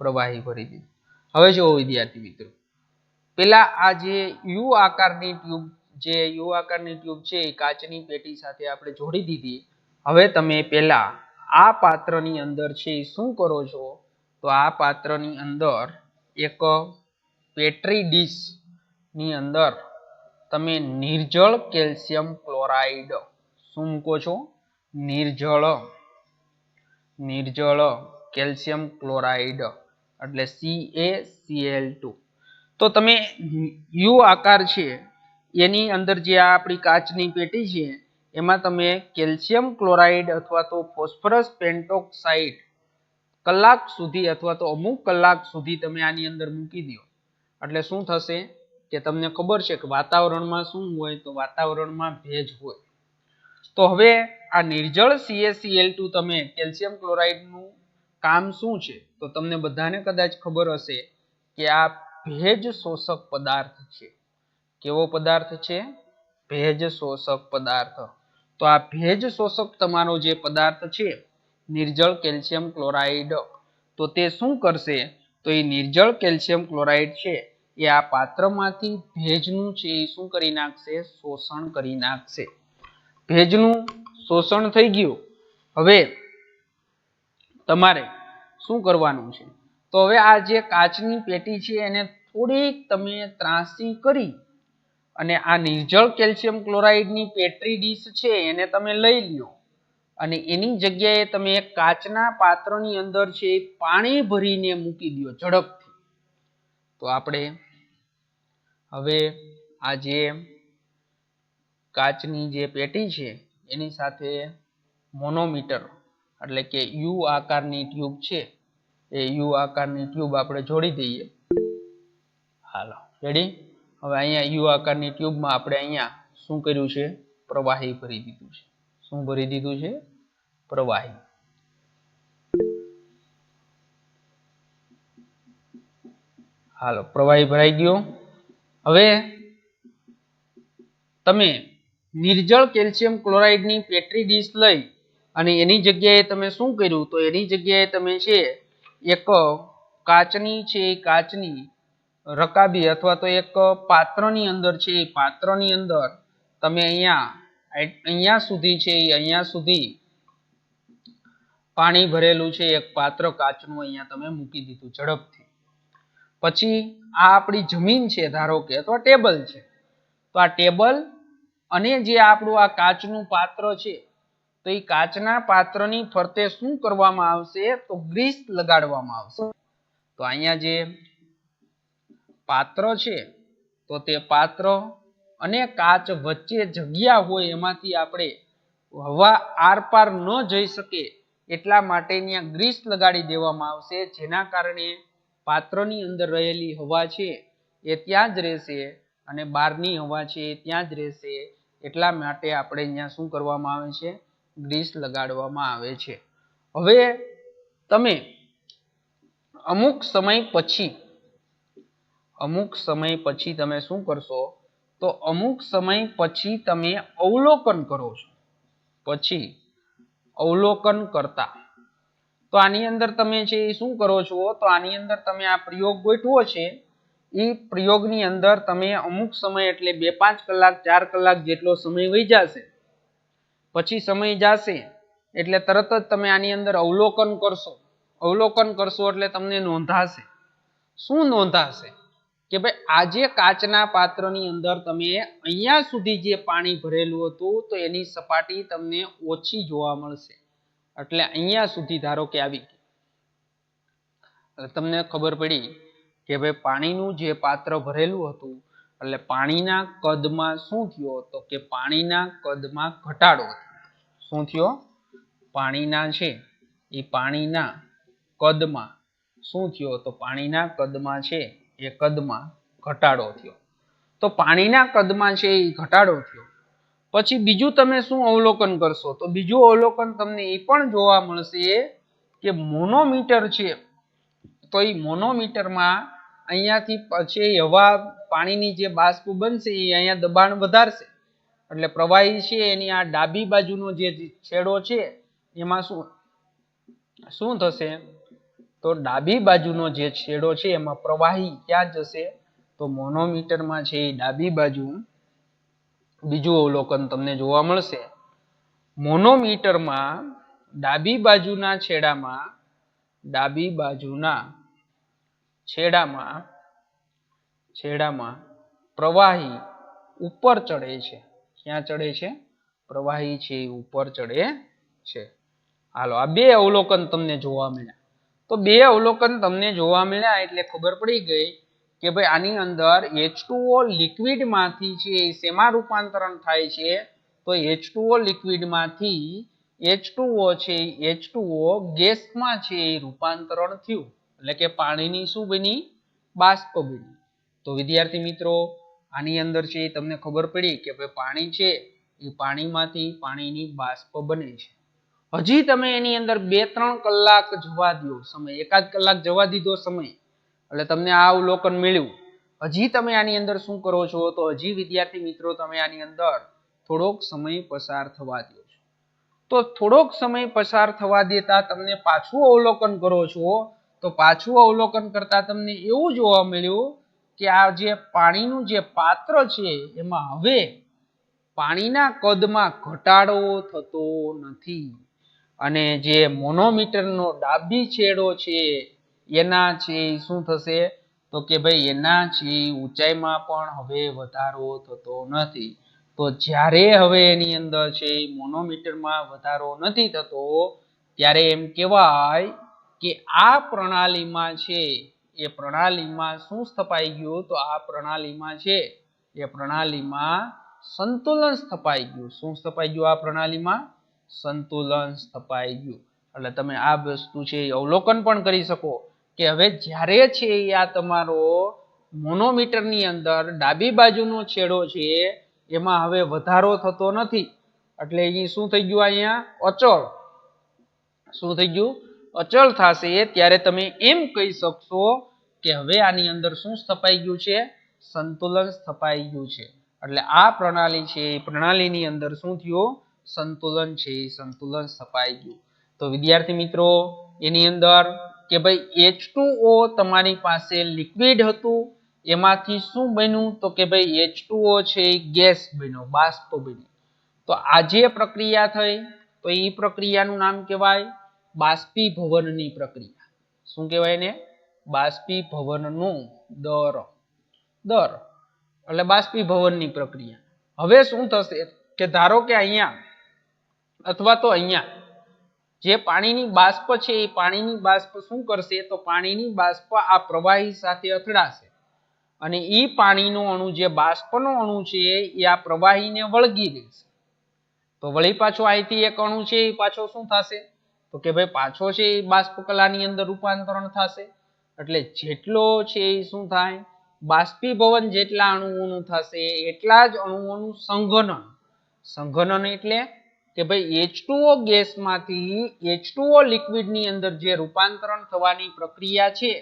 પ્રવાહી ભરી દીધું. હવે જો વિદ્યાર્થી મિત્રો, પેલા આ જે યુ આકારની ટ્યુબ છે એ કાચની પેટી સાથે આપણે જોડી દીધી. હવે તમે પેલા આ પાત્રની અંદર છે શું કરો છો, તો આ પાત્રની અંદર એક પેટ્રી ડીશ ની અંદર તમે નિર્જળ કેલ્શિયમ ક્લોરાઇડ શું મૂકો છો, નિર્જળ કેલ્શિયમ ક્લોરાઇડ એટલે CaCl2. તો તમે યુ આકાર છે એની અંદર જે આ આપણી કાચની પેટી છે એમાં તમે કેલ્શિયમ ક્લોરાઇડ અથવા તો ફોસ્ફરસ પેન્ટોક્સાઇડ કલાક સુધી અથવા તો અમુક કલાક સુધી તમે આની અંદર મૂકી દો. એટલે શું થશે કે તમને ખબર છે કે વાતાવરણમાં શું હોય, તો વાતાવરણમાં ભેજ હોય. તો હવે આ નિર્જળ CaCl2 તમે કેલ્શિયમ ક્લોરાઇડનું કામ શું છે, તો તમને બધાને કદાચ ખબર હશે કે આ ભેજ શોષક પદાર્થ છે. કેવો પદાર્થ છે? ભેજ શોષક પદાર્થ. તો આ ભેજ શોષક તમારો જે પદાર્થ છે નિર્જળ કેલ્શિયમ ક્લોરાઇડ, તો તે શું કરશે? તો એ નિર્જળ કેલ્શિયમ ક્લોરાઇડ છે એ આ પાત્રમાંથી ભેજનું છે એ શું કરી નાખશે? શોષણ કરી નાખશે. ભેજનું શોષણ થઈ ગયું. હવે તમારે શું કરવાનું છે? તો હવે આ જે કાચની પેટી છે એને થોડીક તમે ત્રાંસી કરી અને આ નિર્જળ કેલ્શિયમ ક્લોરાઇડની પેટ્રી ડીશ છે એને તમે લઈ લ્યો અને એની જગ્યાએ તમે એક કાચના પાત્રની અંદર છે પાણી ભરીને મૂકી દો ઝડપથી. તો આપણે હવે આ જે કાચની જે પેટી છે એની સાથે મોનોમીટર એટલે કે યુ આકારની ટ્યુબ છે એ યુ આકારની ટ્યુબ આપણે જોડી દઈએ. હાલો રેડી. હવે અહીંયા યુ આકારની ટ્યુબમાં આપણે અહીંયા શું કર્યું છે? પ્રવાહી ભરી દીધું છે. શું ભરી દીધું છે? પ્રવાહી. હાલો પ્રવાહી ભરાઈ ગયો. હવે તમે નિર્જળ કેલ્શિયમ ક્લોરાઇડની પેટ્રી ડીશ લઈ અને એની જગ્યાએ તમે શું કર્યું? તો એની જગ્યાએ તમે છે એક કાચની છે કાચની રકાબી અથવા તો એક પાત્રની અંદર છે એ પાત્રની અંદર તમે અહીંયા સુધી છે અહીંયા સુધી પાણી ભરેલું છે એક પાત્ર કાચનું અહીંયા તમે મૂકી દીધું ઝડપથી. પછી આ આપણી જમીન છે ધારો કે અથવા ટેબલ છે, તો આ ટેબલ અને જે આપણું આ કાચનું પાત્ર છે તો એ કાચના પાત્રની ફરતે શું કરવામાં આવશે? તો ગ્રીસ લગાડવામાં આવશે. તો અહીંયા જે પાત્ર છે તો તે પાત્ર અને કાચ વચ્ચે જગ્યા હોય એમાંથી આપણે હવા આરપાર ન જઈ શકે એટલા માટે ત્યાં ગ્રીસ લગાડી દેવામાં આવશે, જેના કારણે પાત્રની અંદર રહેલી હવા છે એ ત્યાં જ રહેશે અને બહારની હવા છે એ ત્યાં જ રહેશે. એટલા માટે આપણે અહીંયા શું કરવામાં આવે છે? ગ્રીસ લગાડવામાં આવે છે. હવે તમે અમુક સમય પછી તમે શું કરશો? તો અમુક સમય પછી તમે અવલોકન કરો છો. પછી અવલોકન કરતા તો આની અંદર તમે છે એ શું કરો છો? તો આની અંદર તમે આ પ્રયોગ ગોઠવો છે એ પ્રયોગની અંદર તમે અમુક સમય એટલે 2-5 કલાક 4 કલાક જેટલો સમય વહી જશે. પછી સમય જશે એટલે તરત જ તમે આની અંદર અવલોકન કરશો. અવલોકન કરશો એટલે તમને નોંધાશે. શું નોંધાશે? કે ભાઈ આજે કાચના પાત્રની અંદર તમે અહીંયા સુધી જે પાણી ભરેલું હતું તો એની સપાટી તમને ઓછી જોવા મળશે. એટલે અહીંયા સુધી ધારો કે આવી ગઈ. તમને ખબર પડી કે ભાઈ પાણીનું જે પાત્ર ભરેલું હતું એટલે પાણીના કદમાં શું થયો? તો કે પાણીના કદમાં ઘટાડો થયો. શું થયો? પાણીના છે એ પાણીના કદમાં શું થયો? તો પાણીના કદમાં છે એ કદમાં ઘટાડો થયો. તો પાણીના કદમાં છે એ ઘટાડો થયો. પછી બીજું તમે શું અવલોકન કરશો? તો બીજું અવલોકન તમને એ પણ જોવા મળશે કે મોનોમીટર છે તો એ મોનોમીટરમાં અહીંયાથી પછી હવા પાણીની જે બાષ્પ બનશે એ અહીંયા દબાણ વધારશે એટલે પ્રવાહી છે એની આ ડાબી બાજુનો જે છેડો છે એમાં શું થશે? તો ડાબી બાજુનો જે છેડો છે એમાં પ્રવાહી ક્યાં જશે? તો મોનોમીટરમાં છે એ ડાબી બાજુ. બીજું અવલોકન તમને જોવા મળશે મોનોમીટરમાં ડાબી બાજુના છેડામાં પ્રવાહી ઉપર ચડે છે. ક્યાં ચડે છે? પ્રવાહી છે ઉપર ચડે છે. હાલો આ બે અવલોકન તમને જોવા મળ્યા. તો બે અવલોકન તમને જોવા મળ્યા એટલે ખબર પડી ગઈ કે ભાઈ આની અંદર H2O લિક્વિડમાંથી છે શેમાં રૂપાંતરણ થાય છે? તો H2O લિક્વિડમાંથી H2O છે H2O ગેસમાં છે એ રૂપાંતરણ થયું એટલે કે પાણીની શું બની? બાષ્પ બની. તો વિદ્યાર્થી મિત્રો આની અંદર છે તમને ખબર પડી કે ભાઈ પાણી છે એ પાણીમાંથી પાણીની બાષ્પ બને છે. હજી તમે એની અંદર 2-3 કલાક જવા દો સમય, 1 કલાક જવા દીધો સમય એટલે તમને આ અવલોકન મળ્યું હજી તમે આની અંદર શું કરો છો? તો હજી વિદ્યાર્થી મિત્રો તમે આની અંદર થોડોક સમય પસાર થવા દો છો. તો થોડોક સમય પસાર થવા દેતા તમને પાછું અવલોકન કરો છો, તો પાછું અવલોકન કરતા તમને એવું જોવા મળ્યું કે આ જે પાણીનું જે પાત્ર છે એમાં હવે પાણીના કદમાં ઘટાડો થતો નથી, અને જે મોનોમીટરનો ડાબી છેડો છે એના છે શું થશે? તો કે ભાઈ એના છે ઊંચાઈમાં પણ હવે વધારો થતો નથી. તો જ્યારે હવે એની અંદર છે મોનોમીટરમાં વધારો નથી થતો, ત્યારે એમ કહેવાય કે આ પ્રણાલીમાં છે એ પ્રણાલીમાં શું સ્થપાઈ ગયું? તો આ પ્રણાલીમાં છે એ પ્રણાલીમાં સંતુલન સ્થપાઈ ગયું. શું સ્થપાઈ ગયું? આ પ્રણાલીમાં સંતુલન સ્થપાઈ ગયું. એટલે તમે આ વસ્તુ છે એ અવલોકન પણ કરી શકો કે હવે જ્યારે છે આ તમારો મોનોમીટરની અંદર ડાબી બાજુનો છેડો છે એમાં હવે વધારો થતો નથી, એટલે અહીં શું થઈ ગયું? અહીંયા અચળ. શું થઈ ગયું? અચળ થશે. ત્યારે તમે એમ કહી શકશો કે હવે આની અંદર શું સ્થપાઈ ગયું છે? સંતુલન સ્થપાઈ ગયું છે. એટલે આ પ્રણાલી છે એ પ્રણાલીની અંદર શું થયું? સંતુલન છે સંતુલન સ્થપાઈ ગયું. તો વિદ્યાર્થી મિત્રો એની અંદર કે ભાઈ H2O તમારી પાસે લિક્વિડ હતું, એમાંથી શું બન્યું? તો કે ભાઈ H2O છે ગેસ બન્યો, બાષ્પ બન્યો. તો આ જે પ્રક્રિયા થઈ તો એ પ્રક્રિયાનું નામ કહેવાય બાષ્પીભવનની પ્રક્રિયા. શું કહેવાય ને? બાષ્પીભવનનું દર એટલે બાષ્પીભવનની પ્રક્રિયા. હવે શું થશે કે ધારો કે અહીંયા અથવા તો અહીંયા જે પાણીની બાષ્પ છે એ પાણીની બાષ્પ શું કરશે? તો પાણીની બાષ્પ આ પ્રવાહી સાથે અથડાશે, અને એ પાણીનો અણુ જે બાષ્પનો અણુ છે એ આ પ્રવાહીને વળગી રહેશે. તો વળી પાછો અહીંથી એક અણુ છે એ પાછો શું થશે? તો કે ભાઈ પાછો છે એ બાષ્પ કલાની અંદર રૂપાંતરણ થશે. એટલે જેટલો છે એ શું થાય? બાષ્પીભવન જેટલા અણુઓનું થશે એટલા જ અણુઓનું સંઘનન. સંઘનન એટલે કે ભાઈ H2O ગેસમાંથી H2O લિક્વિડની અંદર જે રૂપાંતરણ થવાની પ્રક્રિયા છે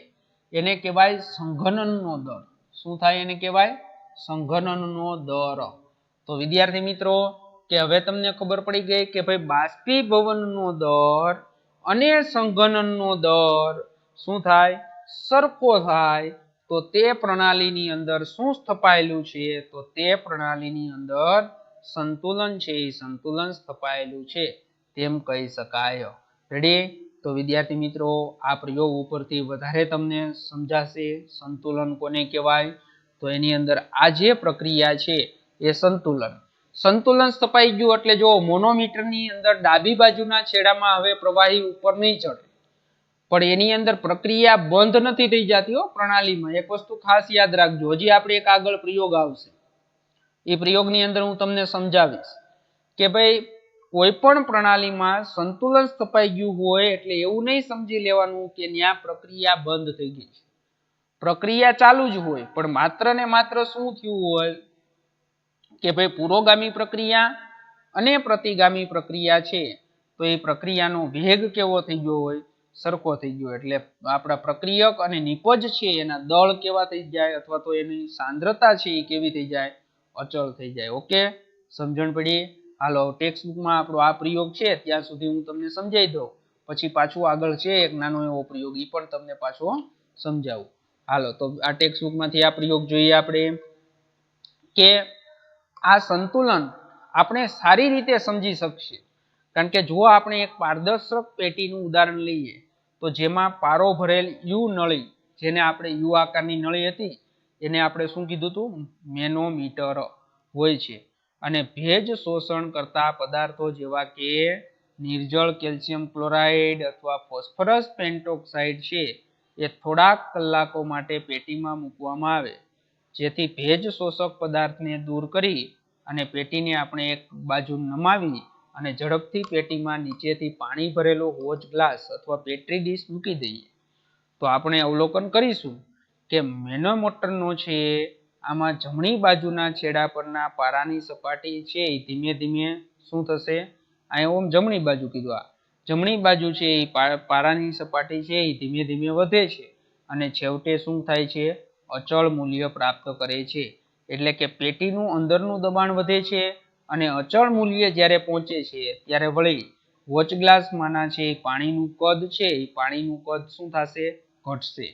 એને કહેવાય સંઘનનનો દર. શું થાય? એને કહેવાય સંઘનનનો દર. તો વિદ્યાર્થી મિત્રો કે હવે તમને ખબર પડી ગઈ કે ભાઈ બાષ્પીભવનનો દર અને સંઘનનનો દર શું થાય? સરખો થાય. તો તે પ્રણાલીની અંદર શું સ્થપાયેલું છે? તો તે પ્રણાલીની અંદર સંતુલન છે એ સંતુલન સ્થપાયેલું છે તેમ કહી શકાય. રેડી? તો વિદ્યાર્થી મિત્રો આ પ્રયોગ ઉપરથી વધારે તમને સમજાશે સંતુલન કોને કહેવાય. તો એની અંદર આ જે પ્રક્રિયા છે એ સંતુલન સ્થપાઈ ગયું. એટલે જો મોનોમીટરની અંદર ડાબી બાજુના છેડામાં હવે પ્રવાહી ઉપર નહીં ચડે, પણ એની અંદર પ્રક્રિયા બંધ નથી થઈ જતી પ્રણાલીમાં. એક વસ્તુ ખાસ યાદ રાખજો, હજી આપણે એક આગળ પ્રયોગ આવશે, એ પ્રયોગની અંદર હું તમને સમજાવીશ કે ભાઈ કોઈ પણ પ્રણાલીમાં સંતુલન સ્થપાઈ ગયું હોય એટલે એવું નહીં સમજી લેવાનું કે ત્યાં પ્રક્રિયા બંધ થઈ ગઈ છે. પ્રક્રિયા ચાલુ જ હોય, પણ માત્ર ને માત્ર શું થયું હોય કે ભાઈ પુરોગામી પ્રક્રિયા અને પ્રતિગામી પ્રક્રિયા છે તો એ પ્રક્રિયાનો વેગ કેવો થઈ ગયો હોય? સરખો થઈ ગયો. એટલે આપણા પ્રક્રિયક અને નિપજ છે એના દળ કેવા થઈ જાય, અથવા તો એની સાંદ્રતા છે એ કેવી થઈ જાય? અચળ થઈ જાય. ઓકે, સમજણ પડી? હાલો ટેક્સ્ટબુકમાં આપણો આ પ્રયોગ છે ત્યાં સુધી હું તમને સમજાવી દઉં, પછી પાછું આગળ છે એક નાનો એવો પ્રયોગ, એ પણ તમને પાછો સમજાવું. હાલો તો આ ટેક્સ્ટબુકમાંથી આ પ્રયોગ જોઈએ આપણે કે આ સંતુલન આપણે સારી રીતે સમજી શકશે. કારણ કે જો આપણે એક પારદર્શક પેટીનું ઉદાહરણ લઈએ તો જેમાં પારો ભરેલ યુ નળી, જેને આપણે યુ આકારની નળી હતી એને આપણે શું કીધું હતું? મેનોમીટર હોય છે. અને ભેજ શોષણ કરતા પદાર્થો જેવા કે નિર્જળ કેલ્શિયમ ક્લોરાઇડ અથવા ફોસ્ફરસ પેન્ટોક્સાઇડ છે એ થોડાક કલાકો માટે પેટીમાં મૂકવામાં આવે, જેથી ભેજ શોષક પદાર્થને દૂર કરી અને પેટીને આપણે એક બાજુ નમાવી અને ઝડપથી પેટીમાં નીચેથી પાણી ભરેલો હોજ ગ્લાસ અથવા પેટ્રી ડીશ મૂકી દઈએ. તો આપણે અવલોકન કરીશું કે મેનોમીટરનો છે આમાં જમણી બાજુના છેડા પરના પારાની સપાટી છે એ ધીમે ધીમે શું થશે? અહીં ઓમ જમણી બાજુ કીધું, આ જમણી બાજુ છે એ પારાની સપાટી છે એ ધીમે ધીમે વધે છે અને છેવટે શું થાય છે? અચળ મૂલ્ય પ્રાપ્ત કરે છે. એટલે કે પેટીનું અંદરનું દબાણ વધે છે અને અચળ મૂલ્ય જ્યારે પહોંચે છે ત્યારે વળી વોચગ્લાસમાંના છે પાણીનું કદ છે એ પાણીનું કદ શું થશે? ઘટશે.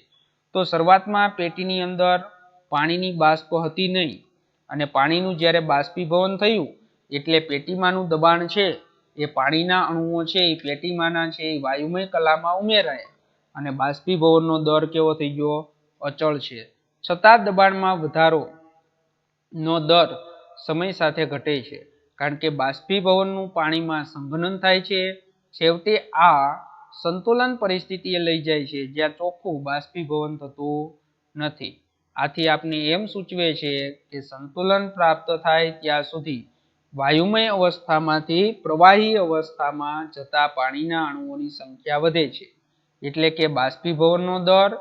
તો શરૂઆતમાં પેટીની અંદર પાણીની બાષ્પ હતી નહીં અને પાણીનું જ્યારે બાષ્પીભવન થયું એટલે પેટીમાંનું દબાણ છે એ પાણીના અણુઓ છે એ પેટીમાંના છે એ વાયુમય કલામાં ઉમેરાય અને બાષ્પીભવનનો દર કેવો થઈ ગયો? અચળ છે. છતાં દબાણમાં વધારો નો દર સમય સાથે ઘટે છે કારણ કે બાષ્પીભવનનું પાણીમાં સંઘનન થાય છે. છેવટે આ સંતુલન પરિસ્થિતિએ લઈ જાય છે જ્યાં ચોખ્ખું બાષ્પીભવન થતું નથી. આથી આપને એમ સૂચવે છે કે સંતુલન પ્રાપ્ત થાય ત્યાં સુધી વાયુમય અવસ્થામાંથી પ્રવાહી અવસ્થામાં જતા પાણીના અણુઓની સંખ્યા વધે છે. એટલે કે બાષ્પીભવનનો દર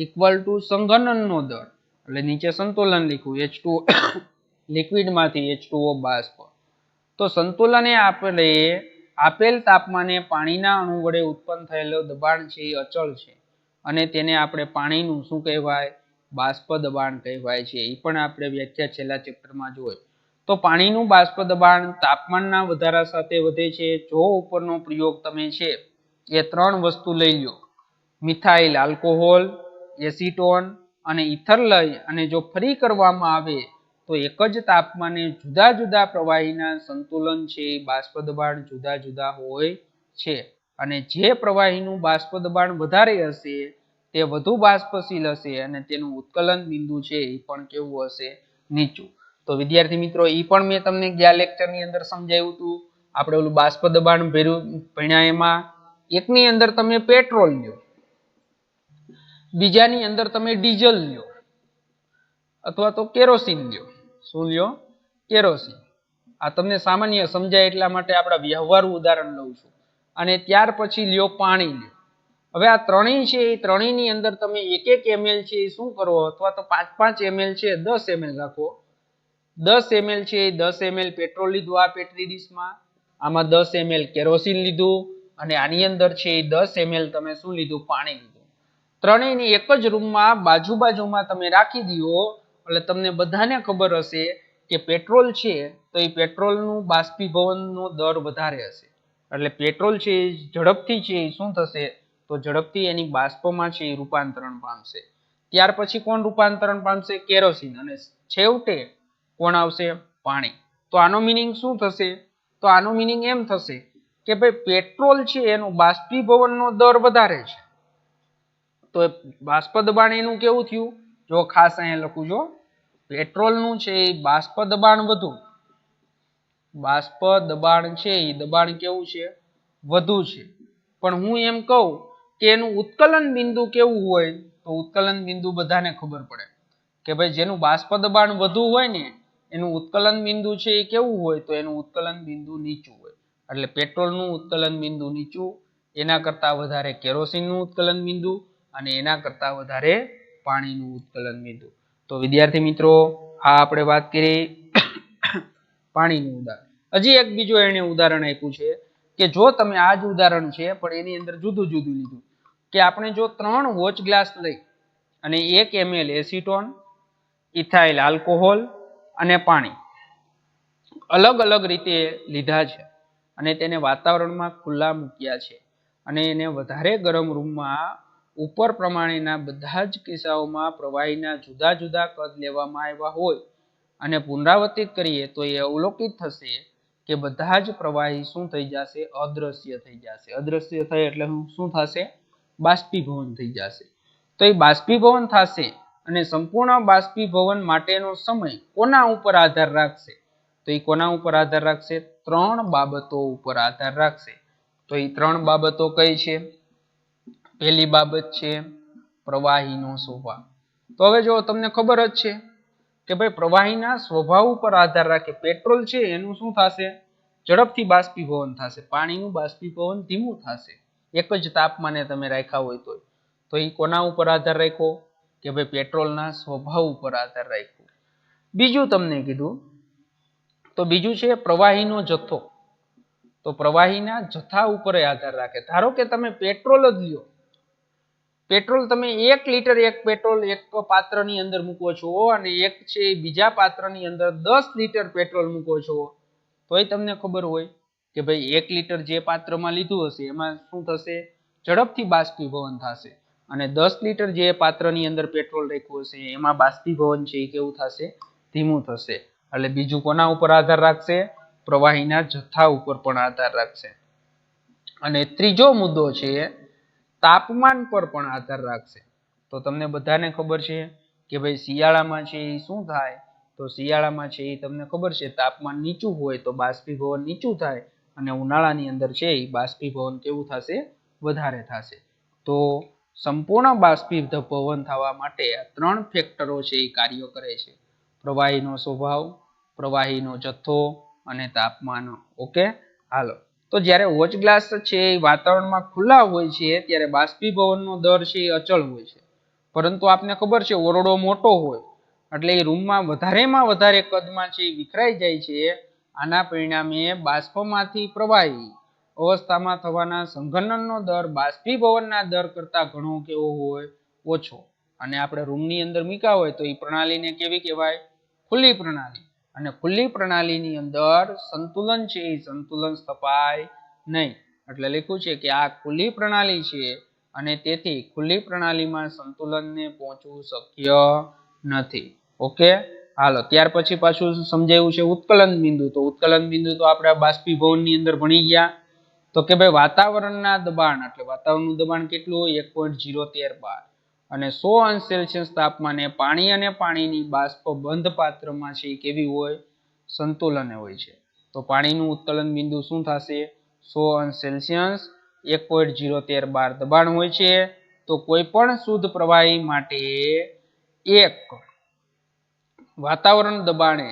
ઇક્વલ ટુ સંઘનનનો દર. એટલે નીચે સંતુલન લખ્યું H2O લિક્વિડમાંથી H2O બાષ્પ. તો સંતુલન એ આપેલ તાપમાને પાણીના અણુ વડે ઉત્પન્ન થયેલો દબાણ છે એ અચળ છે અને તેને આપણે પાણીનું શું કહેવાય? બાષ્પ દબાણ કહેવાય છે. એ પણ આપણે વ્યાખ્યા છેલ્લા ચેપ્ટરમાં જોઈ. તો પાણીનું બાષ્પ દબાણ તાપમાનના વધારા સાથે વધે છે. જો ઉપરનો પ્રયોગ તમે છે એ 3 વસ્તુ લઈ લો, મિથાઇલ આલ્કોહોલ, એસીટોન અને ઇથર લઈ અને જો ફરી કરવામાં આવે તો એક જ તાપમાને જુદા જુદા પ્રવાહીના સંતુલન છે બાષ્પ દબાણ જુદા જુદા હોય છે અને જે પ્રવાહીનું બાષ્પ દબાણ વધારે હશે તે વધુ બાષ્પશીલ હશે અને તેનું ઉત્કલન બિંદુ છે એ પણ કેવું હશે? નીચું. તો વિદ્યાર્થી મિત્રો એ પણ મેં તમને ગયા લેક્ચરની અંદર સમજાવ્યું હતું. આપણે ઓલું બાષ્પ દબાણ ભણ્યા એમાં એકની અંદર તમે પેટ્રોલ લ્યો, બીજાની અંદર તમે ડીઝલ લ્યો અથવા તો કેરોસીન લ્યો. શું લ્યો? કેરોસીન. આ તમને સામાન્ય સમજાય એટલા માટે આપણા વ્યવહારુ ઉદાહરણ લઉં છું. અને ત્યાર પછી લ્યો પાણી લ્યો. હવે આ ત્રણેય છે એ ત્રણેયની અંદર તમે 1 ml છે એ શું કરો? અથવા તો 5 ml છે 10 ml રાખો. 10 ml છે એ 10 ml પેટ્રોલ લીધું આ પેટ્રી ડીશમાં, આમાં 10 ml કેરોસીન લીધું અને આની અંદર છે એ 10 ml તમે શું લીધું? પાણી લીધું. ત્રણેયને એક જ રૂમમાં બાજુમાં તમે રાખી દો એટલે તમને બધાને ખબર હશે કે પેટ્રોલ છે તો એ પેટ્રોલનું બાષ્પીભવનનો દર વધારે હશે. એટલે પેટ્રોલ છે એ ઝડપથી છે એ શું થશે? તો ઝડપથી એની બાષ્પમાં છે એ રૂપાંતરણ પામશે. ત્યાર પછી કોણ રૂપાંતરણ પામશે? કેરોસીન. અને છેવટે કોણ આવશે? પાણી. તો આનો મીનિંગ શું થશે? તો આનો મીનિંગ એમ થશે કે ભાઈ પેટ્રોલ છે એનો બાષ્પીભવનનો દર વધારે છે. તો બાષ્પ દબાણ એનું કેવું થયું? જો ખાસ અહીંયા લખું છો, પેટ્રોલનું છે એ બાષ્પ દબાણ વધુ. બાષ્પ દબાણ છે એ દબાણ કેવું છે? વધુ છે. પણ હું એમ કહું કે એનું ઉત્કલન બિંદુ કેવું હોય? તો ઉત્કલન બિંદુ બધાને ખબર પડે કે ભાઈ જેનું બાષ્પ દબાણ વધુ હોય ને એનું ઉત્કલન બિંદુ છે એ કેવું હોય? તો એનું ઉત્કલન બિંદુ નીચું હોય. એટલે પેટ્રોલનું ઉત્કલન બિંદુ નીચું, એના કરતાં વધારે કેરોસીનનું ઉત્કલન બિંદુ અને એના કરતાં વધારે પાણીનું ઉત્કલન બિંદુ. તો વિદ્યાર્થી મિત્રો આ આપણે વાત કરી પાણીનું ઉદાહરણ. હજી એક બીજો એને ઉદાહરણ આપ્યું છે કે જો તમે આ જ ઉદાહરણ છે પણ એની અંદર જુદું જુદું લીધું કે આપણે જો 3 વોચ ગ્લાસ લઈ અને 1 ml એસીટોન, ઇથાઇલ આલ્કોહોલ અને પાણી અલગ અલગ રીતે લીધા છે અને તેને વાતાવરણમાં ખુલ્લા મૂક્યા છે અને એને વધારે ગરમ રૂમમાં ઉપર પ્રમાણેના બધા જ કિસ્સાઓમાં પ્રવાહીના જુદા જુદા કદ લેવામાં આવ્યા હોય અને પુનરાવર્તિત કરીએ તો એ અવલોકિત થશે કે બધા જ પ્રવાહી શું થઈ જશે? અદ્રશ્ય થઈ જશે. અદ્રશ્ય થાય એટલે શું થશે? બાષ્પીભવન થઈ જશે. તો એ બાષ્પીભવન થશે અને સંપૂર્ણ બાષ્પીભવન માટેનો સમય કોના ઉપર આધાર રાખશે? તો એ કોના ઉપર આધાર રાખશે? 3 બાબતો ઉપર આધાર રાખશે. તો એ 3 બાબતો કઈ છે? પહેલી બાબત છે પ્રવાહીનો સ્વભાવ. તો હવે જો તમને ખબર જ છે કે ભાઈ પ્રવાહીના સ્વભાવ ઉપર આધાર રાખે પેટ્રોલ છે એનું શું થશે? ઝડપથી બાષ્પીભવન થશે. પાણીનું બાષ્પીભવન ધીમું થશે એક જ તાપમાને તમે રાખ્યા હોય તો એ કોના ઉપર આધાર રાખ્યો? કે ભાઈ પેટ્રોલના સ્વભાવ ઉપર આધાર રાખ્યો. બીજું તમને કીધું તો બીજું છે પ્રવાહીનો જથ્થો. તો પ્રવાહીના જથ્થા ઉપર આધાર રાખે. ધારો કે તમે પેટ્રોલ જ લ્યો પેટ્રોલ તમે 1 લિટર એક પેટ્રોલ એક પાત્રની અંદર મૂકો છો અને એક છે બીજા પાત્રની અંદર 10 લિટર પેટ્રોલ મૂકો છો, તોય તમને ખબર હોય કે ભાઈ 1 લિટર જે પાત્રમાં લીધું હશે એમાં શું થશે, ઝડપથી બાષ્પીભવન થશે, અને 10 લિટર જે પાત્રની અંદર પેટ્રોલ રાખ્યું હશે એમાં બાષ્પીભવન છે એ કેવું થશે, ધીમું થશે. એટલે બીજું કોના ઉપર આધાર રાખશે, પ્રવાહીના જથ્થા ઉપર પણ આધાર રાખશે. અને ત્રીજો મુદ્દો છે તાપમાન પર પણ આધાર રાખશે. તો તમને બધાને ખબર છે કે ભાઈ શિયાળામાં છે એ શું થાય, તો શિયાળામાં છે એ તમને ખબર છે તાપમાન નીચું હોય તો બાષ્પીભવન નીચું થાય, અને ઉનાળાની અંદર છે એ બાષ્પીભવન કેવું થશે, વધારે થશે. તો સંપૂર્ણ બાષ્પીભવન થવા માટે આ 3 ફેક્ટરો છે એ કાર્ય કરે છે: પ્રવાહીનો સ્વભાવ, પ્રવાહીનો જથ્થો અને તાપમાન. ઓકે, હાલો. તો જ્યારે વોચ ગ્લાસ છે એ વાતાવરણમાં ખુલ્લા હોય છે ત્યારે બાષ્પીભવનનો દર છે એ અચળ હોય છે, પરંતુ આપને ખબર છે ઓરડો મોટો હોય એટલે એ રૂમમાં વધારેમાં વધારે કદમાં છે એ વિખરાઈ જાય છે. આના પરિણામે બાષ્પમાંથી પ્રવાહી અવસ્થામાં થવાના સંઘનનનો દર બાષ્પીભવનના દર કરતાં ઘણો કેવો હોય, ઓછો. અને આપણે રૂમની અંદર મૂક્યા હોય તો એ પ્રણાલીને કેવી કહેવાય, ખુલ્લી પ્રણાલી. અને ખુલ્લી પ્રણાલીની અંદર સંતુલન છે એ સંતુલન સ્થપાય નહીં. એટલે લખ્યું છે કે આ ખુલ્લી પ્રણાલી છે અને તેથી ખુલ્લી પ્રણાલીમાં સંતુલનને પહોંચવું શક્ય નથી. ઓકે, હાલો. ત્યાર પછી પાછું સમજાયું છે ઉત્કલન બિંદુ. તો ઉત્કલન બિંદુ તો આપણે બાષ્પીભવનની અંદર ભણી ગયા. તો કે ભાઈ વાતાવરણના દબાણ, એટલે વાતાવરણનું દબાણ કેટલું હોય, 1.013 બાર, અને 100 અંશ સેલ્સિયસ તાપમાને પાણી અને પાણીની બાષ્પ બંધ પાત્રમાં છે કેવી હોય, સંતુલને હોય છે. તો પાણીનું ઉત્કલન બિંદુ શું થશે, 100 અંશ સેલ્સિયસ 1.013 બાર દબાણ હોય છે. તો કોઈ પણ શુદ્ધ પ્રવાહી માટે એક વાતાવરણ દબાણે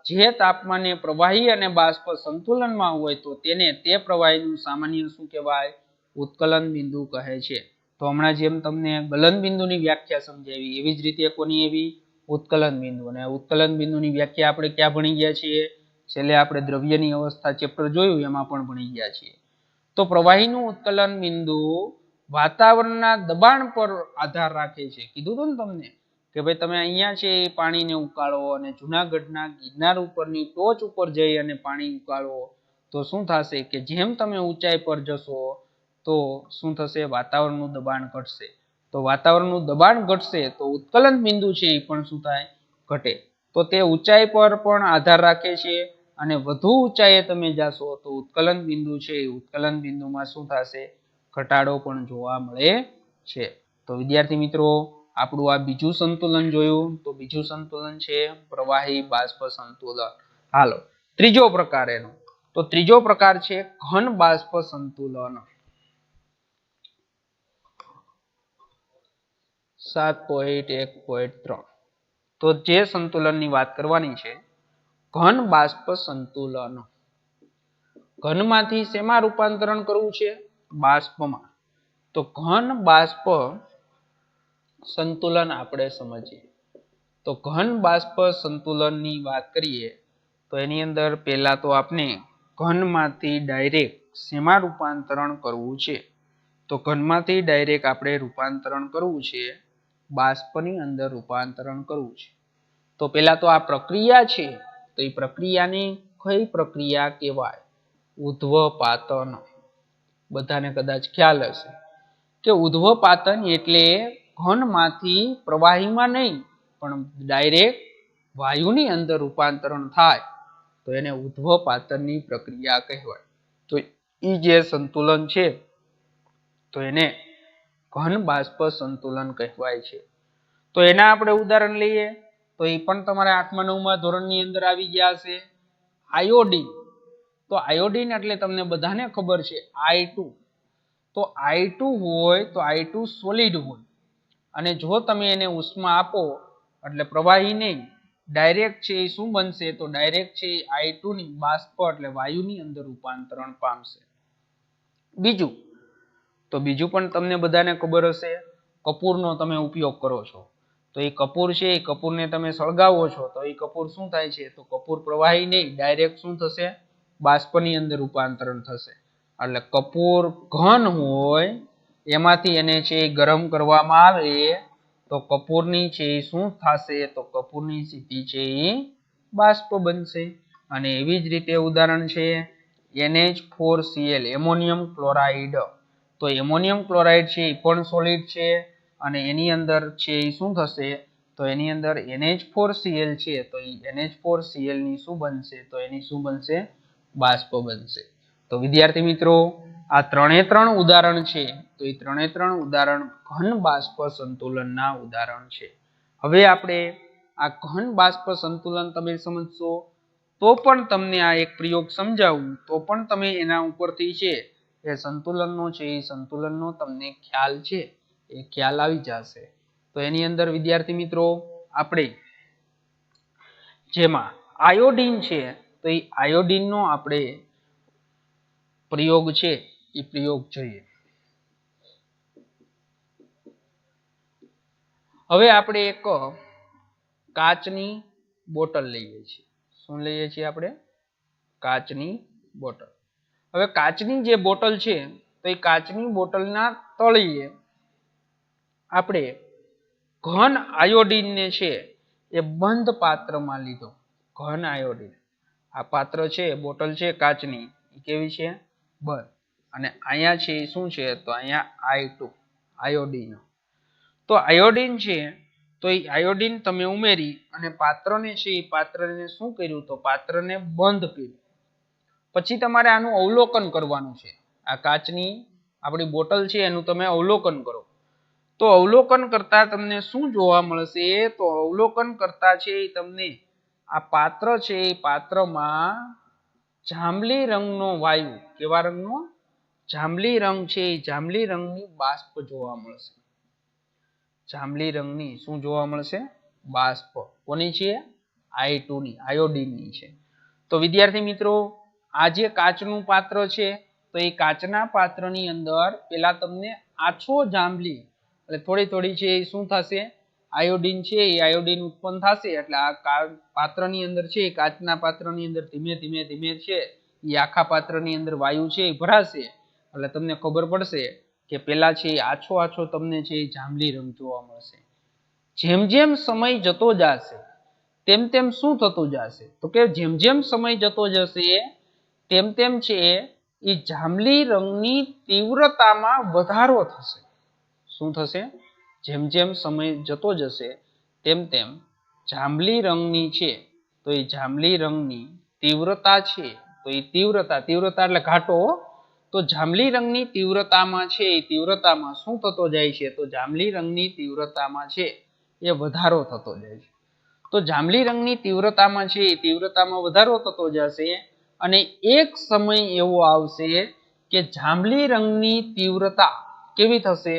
જે તાપમાને પ્રવાહી અને બાષ્પ સંતુલનમાં હોય તો તેને તે પ્રવાહીનું સામાન્ય શું કહેવાય, ઉત્કલન બિંદુ કહે છે. તો હમણાં જેમ તમને ગલન બિંદુની વ્યાખ્યા સમજાવી એવી જ રીતે કોની એવી, ઉત્કલન બિંદુ. અને ઉત્કલન બિંદુની વ્યાખ્યા આપણે ક્યાં ભણી ગયા છીએ, છેલ્લે આપણે દ્રવ્યની અવસ્થા ચેપ્ટર જોયું એમાં પણ ભણી ગયા છીએ. તો પ્રવાહીનું ઉત્કલન બિંદુ વાતાવરણના દબાણ પર આધાર રાખે છે. કીધું હતું ને તમને કે ભાઈ તમે અહીંયા છે પાણીને ઉકાળો અને જુનાગઢના ગિરનાર ઉપરની ટોચ ઉપર જઈ અને પાણી ઉકાળો તો શું થશે કે જેમ તમે ઊંચાઈ પર જશો તો શું થશે, વાતાવરણનું દબાણ ઘટશે. તો વાતાવરણનું દબાણ ઘટશે તો ઉત્કલન બિંદુ છે એ પણ શું થાય, ઘટે. તો તે ઊંચાઈ પર પણ આધાર રાખે છે, અને વધુ ઊંચાઈએ તમે જાશો તો ઉત્કલન બિંદુ છે એ ઉત્કલન બિંદુમાં શું થશે, ઘટાડો પણ જોવા મળે છે. તો વિદ્યાર્થી મિત્રો, આપણું આ બીજું સંતુલન જોયું. તો બીજું સંતુલન છે પ્રવાહી બાષ્પ સંતુલન. હાલો, ત્રીજો પ્રકાર એનો. તો ત્રીજો પ્રકાર છે ઘન બાષ્પ સંતુલન. 7.1.3. તો જે સંતુલનની વાત કરવાની છે, ઘન બાષ્પ સંતુલન. ઘનમાંથી શેમાં રૂપાંતરણ કરવું છે, બાષ્પમાં. તો ઘન બાષ્પ સંતુલન આપણે સમજીએ. તો ઘન બાષ્પ સંતુલનની વાત કરીએ તો એની અંદર પહેલા તો આપણે ઘનમાંથી ડાયરેક્ટ શેમાં રૂપાંતરણ કરવું છે, તો ઘનમાંથી ડાયરેક્ટ આપણે રૂપાંતરણ કરવું છે, બાષ્પની અંદર રૂપાંતરણ કરવું છે. તો પહેલા તો આ પ્રક્રિયા છે તો એ પ્રક્રિયાની કઈ પ્રક્રિયા કહેવાય, ઉધ્વપાતન. બધાને કદાચ ખ્યાલ હશે કે ઉધ્વપાતન એટલે ઘનમાંથી પ્રવાહીમાં નહીં પણ ડાયરેક્ટ વાયુની અંદર રૂપાંતરણ થાય તો એને ઉધ્વપાતનની પ્રક્રિયા કહેવાય. તો એ જે સંતુલન છે તો એને ઘન બાષ્પ સંતુલન કહેવાય છે. તો એના આપણે ઉદાહરણ લઈએ તો એ પણ તમારે 8મા 9મા ધોરણની અંદર આવી ગયા હશે. આયોડીન. તો આયોડીન એટલે તમને બધાને ખબર છે I2. તો I2 હોય તો I2 સોલિડ હોય, અને જો તમે એને ઉષ્મા આપો એટલે પ્રવાહી નહીં, ડાયરેક્ટ છે એ શું બનશે, તો ડાયરેક્ટ છે I2 ની બાષ્પ એટલે વાયુની અંદર રૂપાંતરણ પામશે. બીજું પણ તમને બધાને ખબર હશે, કપૂરનો તમે ઉપયોગ કરો છો તો એ કપૂર છે એ કપૂરને તમે સળગાવો છો તો એ કપૂર શું થાય છે, તો કપૂર પ્રવાહી નહીં ડાયરેક્ટ શું થશે, બાષ્પની અંદર રૂપાંતરણ થશે. એટલે કપૂર ઘન હોય એમાંથી એને છે ગરમ કરવામાં આવે તો કપૂરની છે શું થશે તો કપૂરની સ્થિતિ છે એ બાષ્પ બનશે. અને એવી જ રીતે ઉદાહરણ છે NH4Cl એમોનિયમ ક્લોરાઇડ. તો એમોનિયમ ક્લોરાઇડ છે એ પણ સોલિડ છે અને એની અંદર છે એ શું થશે તો એની અંદર NH4Cl છે તો એ NH4Cl ની શું બનશે તો એની શું બનશે બાષ્પ બનશે. તો વિદ્યાર્થી મિત્રો આ ત્રણ ઉદાહરણ છે તો એ ત્રણ ઉદાહરણ ઘન બાષ્પ સંતુલનના ઉદાહરણ છે. હવે આપણે આ ઘન બાષ્પ સંતુલન તમે સમજશો તો પણ તમને આ એક પ્રયોગ સમજાવું તો પણ તમે એના ઉપરથી છે એ સંતુલનનો છે એ સંતુલનનો તમને ખ્યાલ છે એ ખ્યાલ આવી જશે. તો એની અંદર વિદ્યાર્થી મિત્રો આપણે જેમાં આયોડીન છે તો એ આયોડીનનો આપણે પ્રયોગ છે એ પ્રયોગ જોઈએ. હવે આપણે એક કાચની બોટલ લઈએ છીએ. શું લઈએ છીએ આપણે કાચની બોટલ. હવે કાચની જે બોટલ છે તો એ કાચની બોટલના તળિયે આપણે ઘન આયોડીનને છે એ બંધ પાત્રમાં લીધો. ઘન આયોડીન આ પાત્ર છે બોટલ છે કાચની એ કેવી છે બંધ અને અહીંયા છે શું છે તો અહીંયા I2 આયોડીન. તો આયોડીન છે તો એ આયોડીન તમે ઉમેરી અને પાત્રને છે એ પાત્રને શું કર્યું તો પાત્રને બંધ કર્યું. પછી તમારે આનું અવલોકન કરવાનું છે. આ કાચની આપણી બોટલ છે એનું તમે અવલોકન કરો. તો અવલોકન કરતા તમને શું જોવા મળશે તો અવલોકન કરતા છે તમને આ પાત્ર છે એ પાત્રમાં જાંબલી રંગનો વાયુ કેવા રંગનો જાંબલી રંગ છે એ જાંબલી રંગની બાષ્પ જોવા મળશે. જાંબલી રંગની શું જોવા મળશે બાષ્પ. કોની છે I2 ની આયોડીનની છે. તો વિદ્યાર્થી મિત્રો આ જે કાચનું પાત્ર છે તો એ કાચના પાત્રની અંદર પેલા તમને આછો જાંબલી એટલે થોડી છે એ શું થશે આયોડીન છે એ આયોડીન ઉત્પન્ન થશે એટલે આ પાત્રની અંદર છે એ કાચના પાત્રની અંદર ધીમે છે એ આખા પાત્રની અંદર વાયુ છે એ ભરાશે એટલે તમને ખબર પડશે કે પેલા છે એ આછો તમને છે એ જાંબલી રંગ જોવા મળશે. જેમ સમય જતો જશે તેમ શું થતું જશે તો કે જેમ સમય જતો જશે તેમ છે એ જાંબલી રંગની તીવ્રતામાં વધારો થશે. શું થશે જેમ સમય જતો જશે તેમ જાંબલી રંગની છે તો એ જાંબલી રંગની તીવ્રતા છે તો એ તીવ્રતા એટલે ઘાટો. તો જાંબલી રંગની તીવ્રતામાં છે એ તીવ્રતામાં શું થતો જાય છે તો જાંબલી રંગની તીવ્રતામાં છે એ વધારો થતો જાય છે. તો જાંબલી રંગની તીવ્રતામાં છે એ તીવ્રતામાં વધારો થતો જશે અને એક સમય એવો આવશે કે જાંબલી રંગની તીવ્રતા કેવી થશે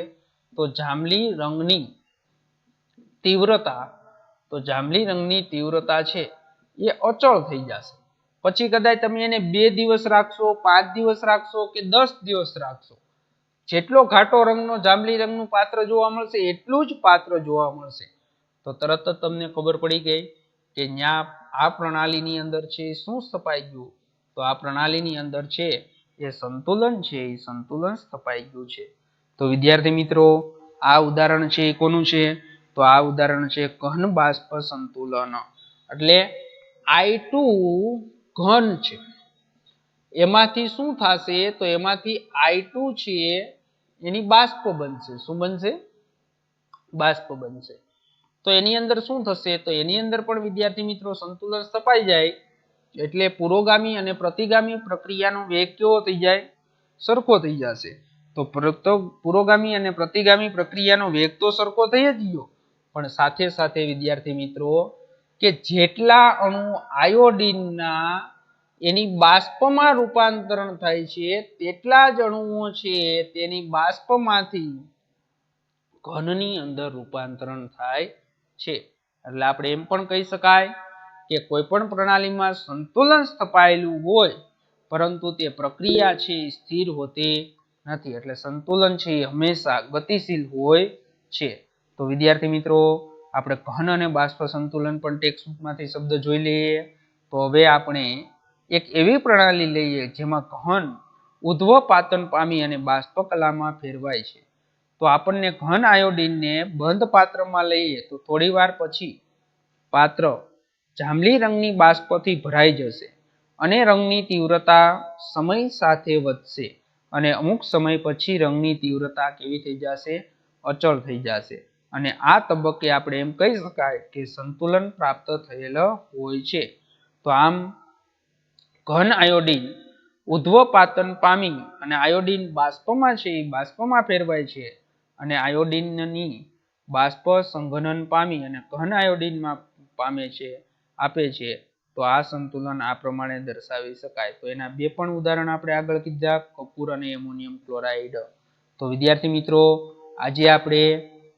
તો જાંબલી રંગની તીવ્રતા છે એ અચળ થઈ જશે. પછી કદાચ તમે એને 2 દિવસ રાખશો 5 દિવસ રાખશો કે 10 દિવસ રાખશો જેટલો ઘાટો રંગનો જાંબલી રંગનું પાત્ર જોવા મળશે એટલું જ પાત્ર જોવા મળશે. તો તરત જ તમને ખબર પડી ગઈ કે ન્યા આ પ્રણાલીની અંદર છે શું સ્થપાઈ ગયું તો આ પ્રણાલીની અંદર છે એ સંતુલન છે એ સંતુલન સ્થપાઈ ગયું છે. તો વિદ્યાર્થી મિત્રો આ ઉદાહરણ છે એ કોનું છે તો આ ઉદાહરણ છે ઘન બાષ્પ સંતુલન. એટલે I2 ઘન છે એમાંથી શું થશે તો એમાંથી I2 છે એની બાષ્પ બનશે. શું બનશે બાષ્પ બનશે. તો એની અંદર શું થશે તો એની અંદર પણ વિદ્યાર્થી મિત્રો સંતુલન સ્થપાઈ જાય એટલે પુરોગામી અને પ્રતિગામી પ્રક્રિયાનો વેગ કેવો થઈ જાય સરખો થઈ જશે. તો પુરોગામી અને પ્રતિગામી પ્રક્રિયાનો વેગ તો સરખો થઈ જ ગયો પણ સાથે વિદ્યાર્થી મિત્રો કે જેટલા અણુ આયોડીનના એની બાષ્પમાં રૂપાંતરણ થાય છે તેટલા જ અણુઓ છે તેની બાષ્પમાંથી ઘનની અંદર રૂપાંતરણ થાય છે. એટલે આપણે એમ પણ કહી શકાય કે કોઈ પણ પ્રણાલીમાં સંતુલન સ્થપાયેલું હોય પરંતુ તે પ્રક્રિયા છે સ્થિર હોતી નથી. એટલે સંતુલન છે એ હંમેશા ગતિશીલ હોય છે. તો વિદ્યાર્થી મિત્રો આપણે ઘન અને બાષ્પ સંતુલન પણ ટેક્સ્ટબુકમાંથી શબ્દ જોઈ લઈએ. તો હવે આપણે એક એવી પ્રણાલી લઈએ જેમાં ઘન ઉધ્વપાતન પામી અને બાષ્પ કલામાં ફેરવાય છે. તો આપણને ઘન આયોડીનને બંધ પાત્રમાં લઈએ તો થોડી વાર પછી પાત્ર જાંબલી રંગની બાષ્પથી ભરાઈ જશે અને રંગની તીવ્રતા સમય સાથે વધશે અને અમુક સમય પછી રંગની તીવ્રતા કેવી થઈ જશે? અચળ થઈ જશે. અને આ તબક્કે આપણે એમ કહી શકાય કે સંતુલન પ્રાપ્ત થયેલ હોય છે. તો આમ ઘન આયોડીન ઉધ્વપાતન પામી અને આયોડીન બાષ્પમાં છે એ બાષ્પમાં ફેરવાય છે અને આયોડીનની બાષ્પ સંઘનન પામી અને ઘન આયોડીનમાં આપે છે. તો આ સંતુલન આ પ્રમાણે દર્શાવી શકાય. તો એના બે પણ ઉદાહરણ આપણે આગળ કીધા, કપૂર અને એમોનિયમ ક્લોરાઇડ. તો વિદ્યાર્થી મિત્રો, આજે આપણે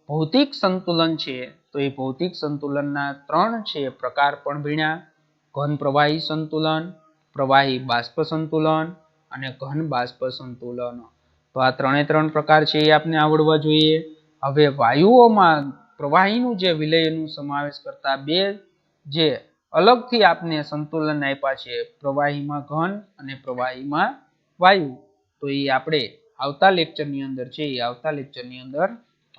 ભૌતિક સંતુલન છે તો એ ભૌતિક સંતુલનના 3 પ્રકાર પણ ભણ્યા. ઘન પ્રવાહી સંતુલન, પ્રવાહી બાષ્પ સંતુલન અને ઘન બાષ્પ સંતુલન. તો આ 3 પ્રકાર છે એ આપને આવડવા જોઈએ. હવે વાયુઓમાં પ્રવાહીનું જે વિલયનું સમાવેશ કરતા બે જે અલગથી આપને સંતુલન આપ્યા છે, પ્રવાહીમાં ઘન અને પ્રવાહીમાં વાયુ, તો એ આપણે આવતા લેક્ચરની અંદર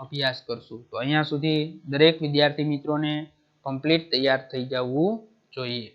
અભ્યાસ કરશું. તો અહીંયા સુધી દરેક વિદ્યાર્થી મિત્રોને કમ્પ્લીટ તૈયાર થઈ જવું જોઈએ.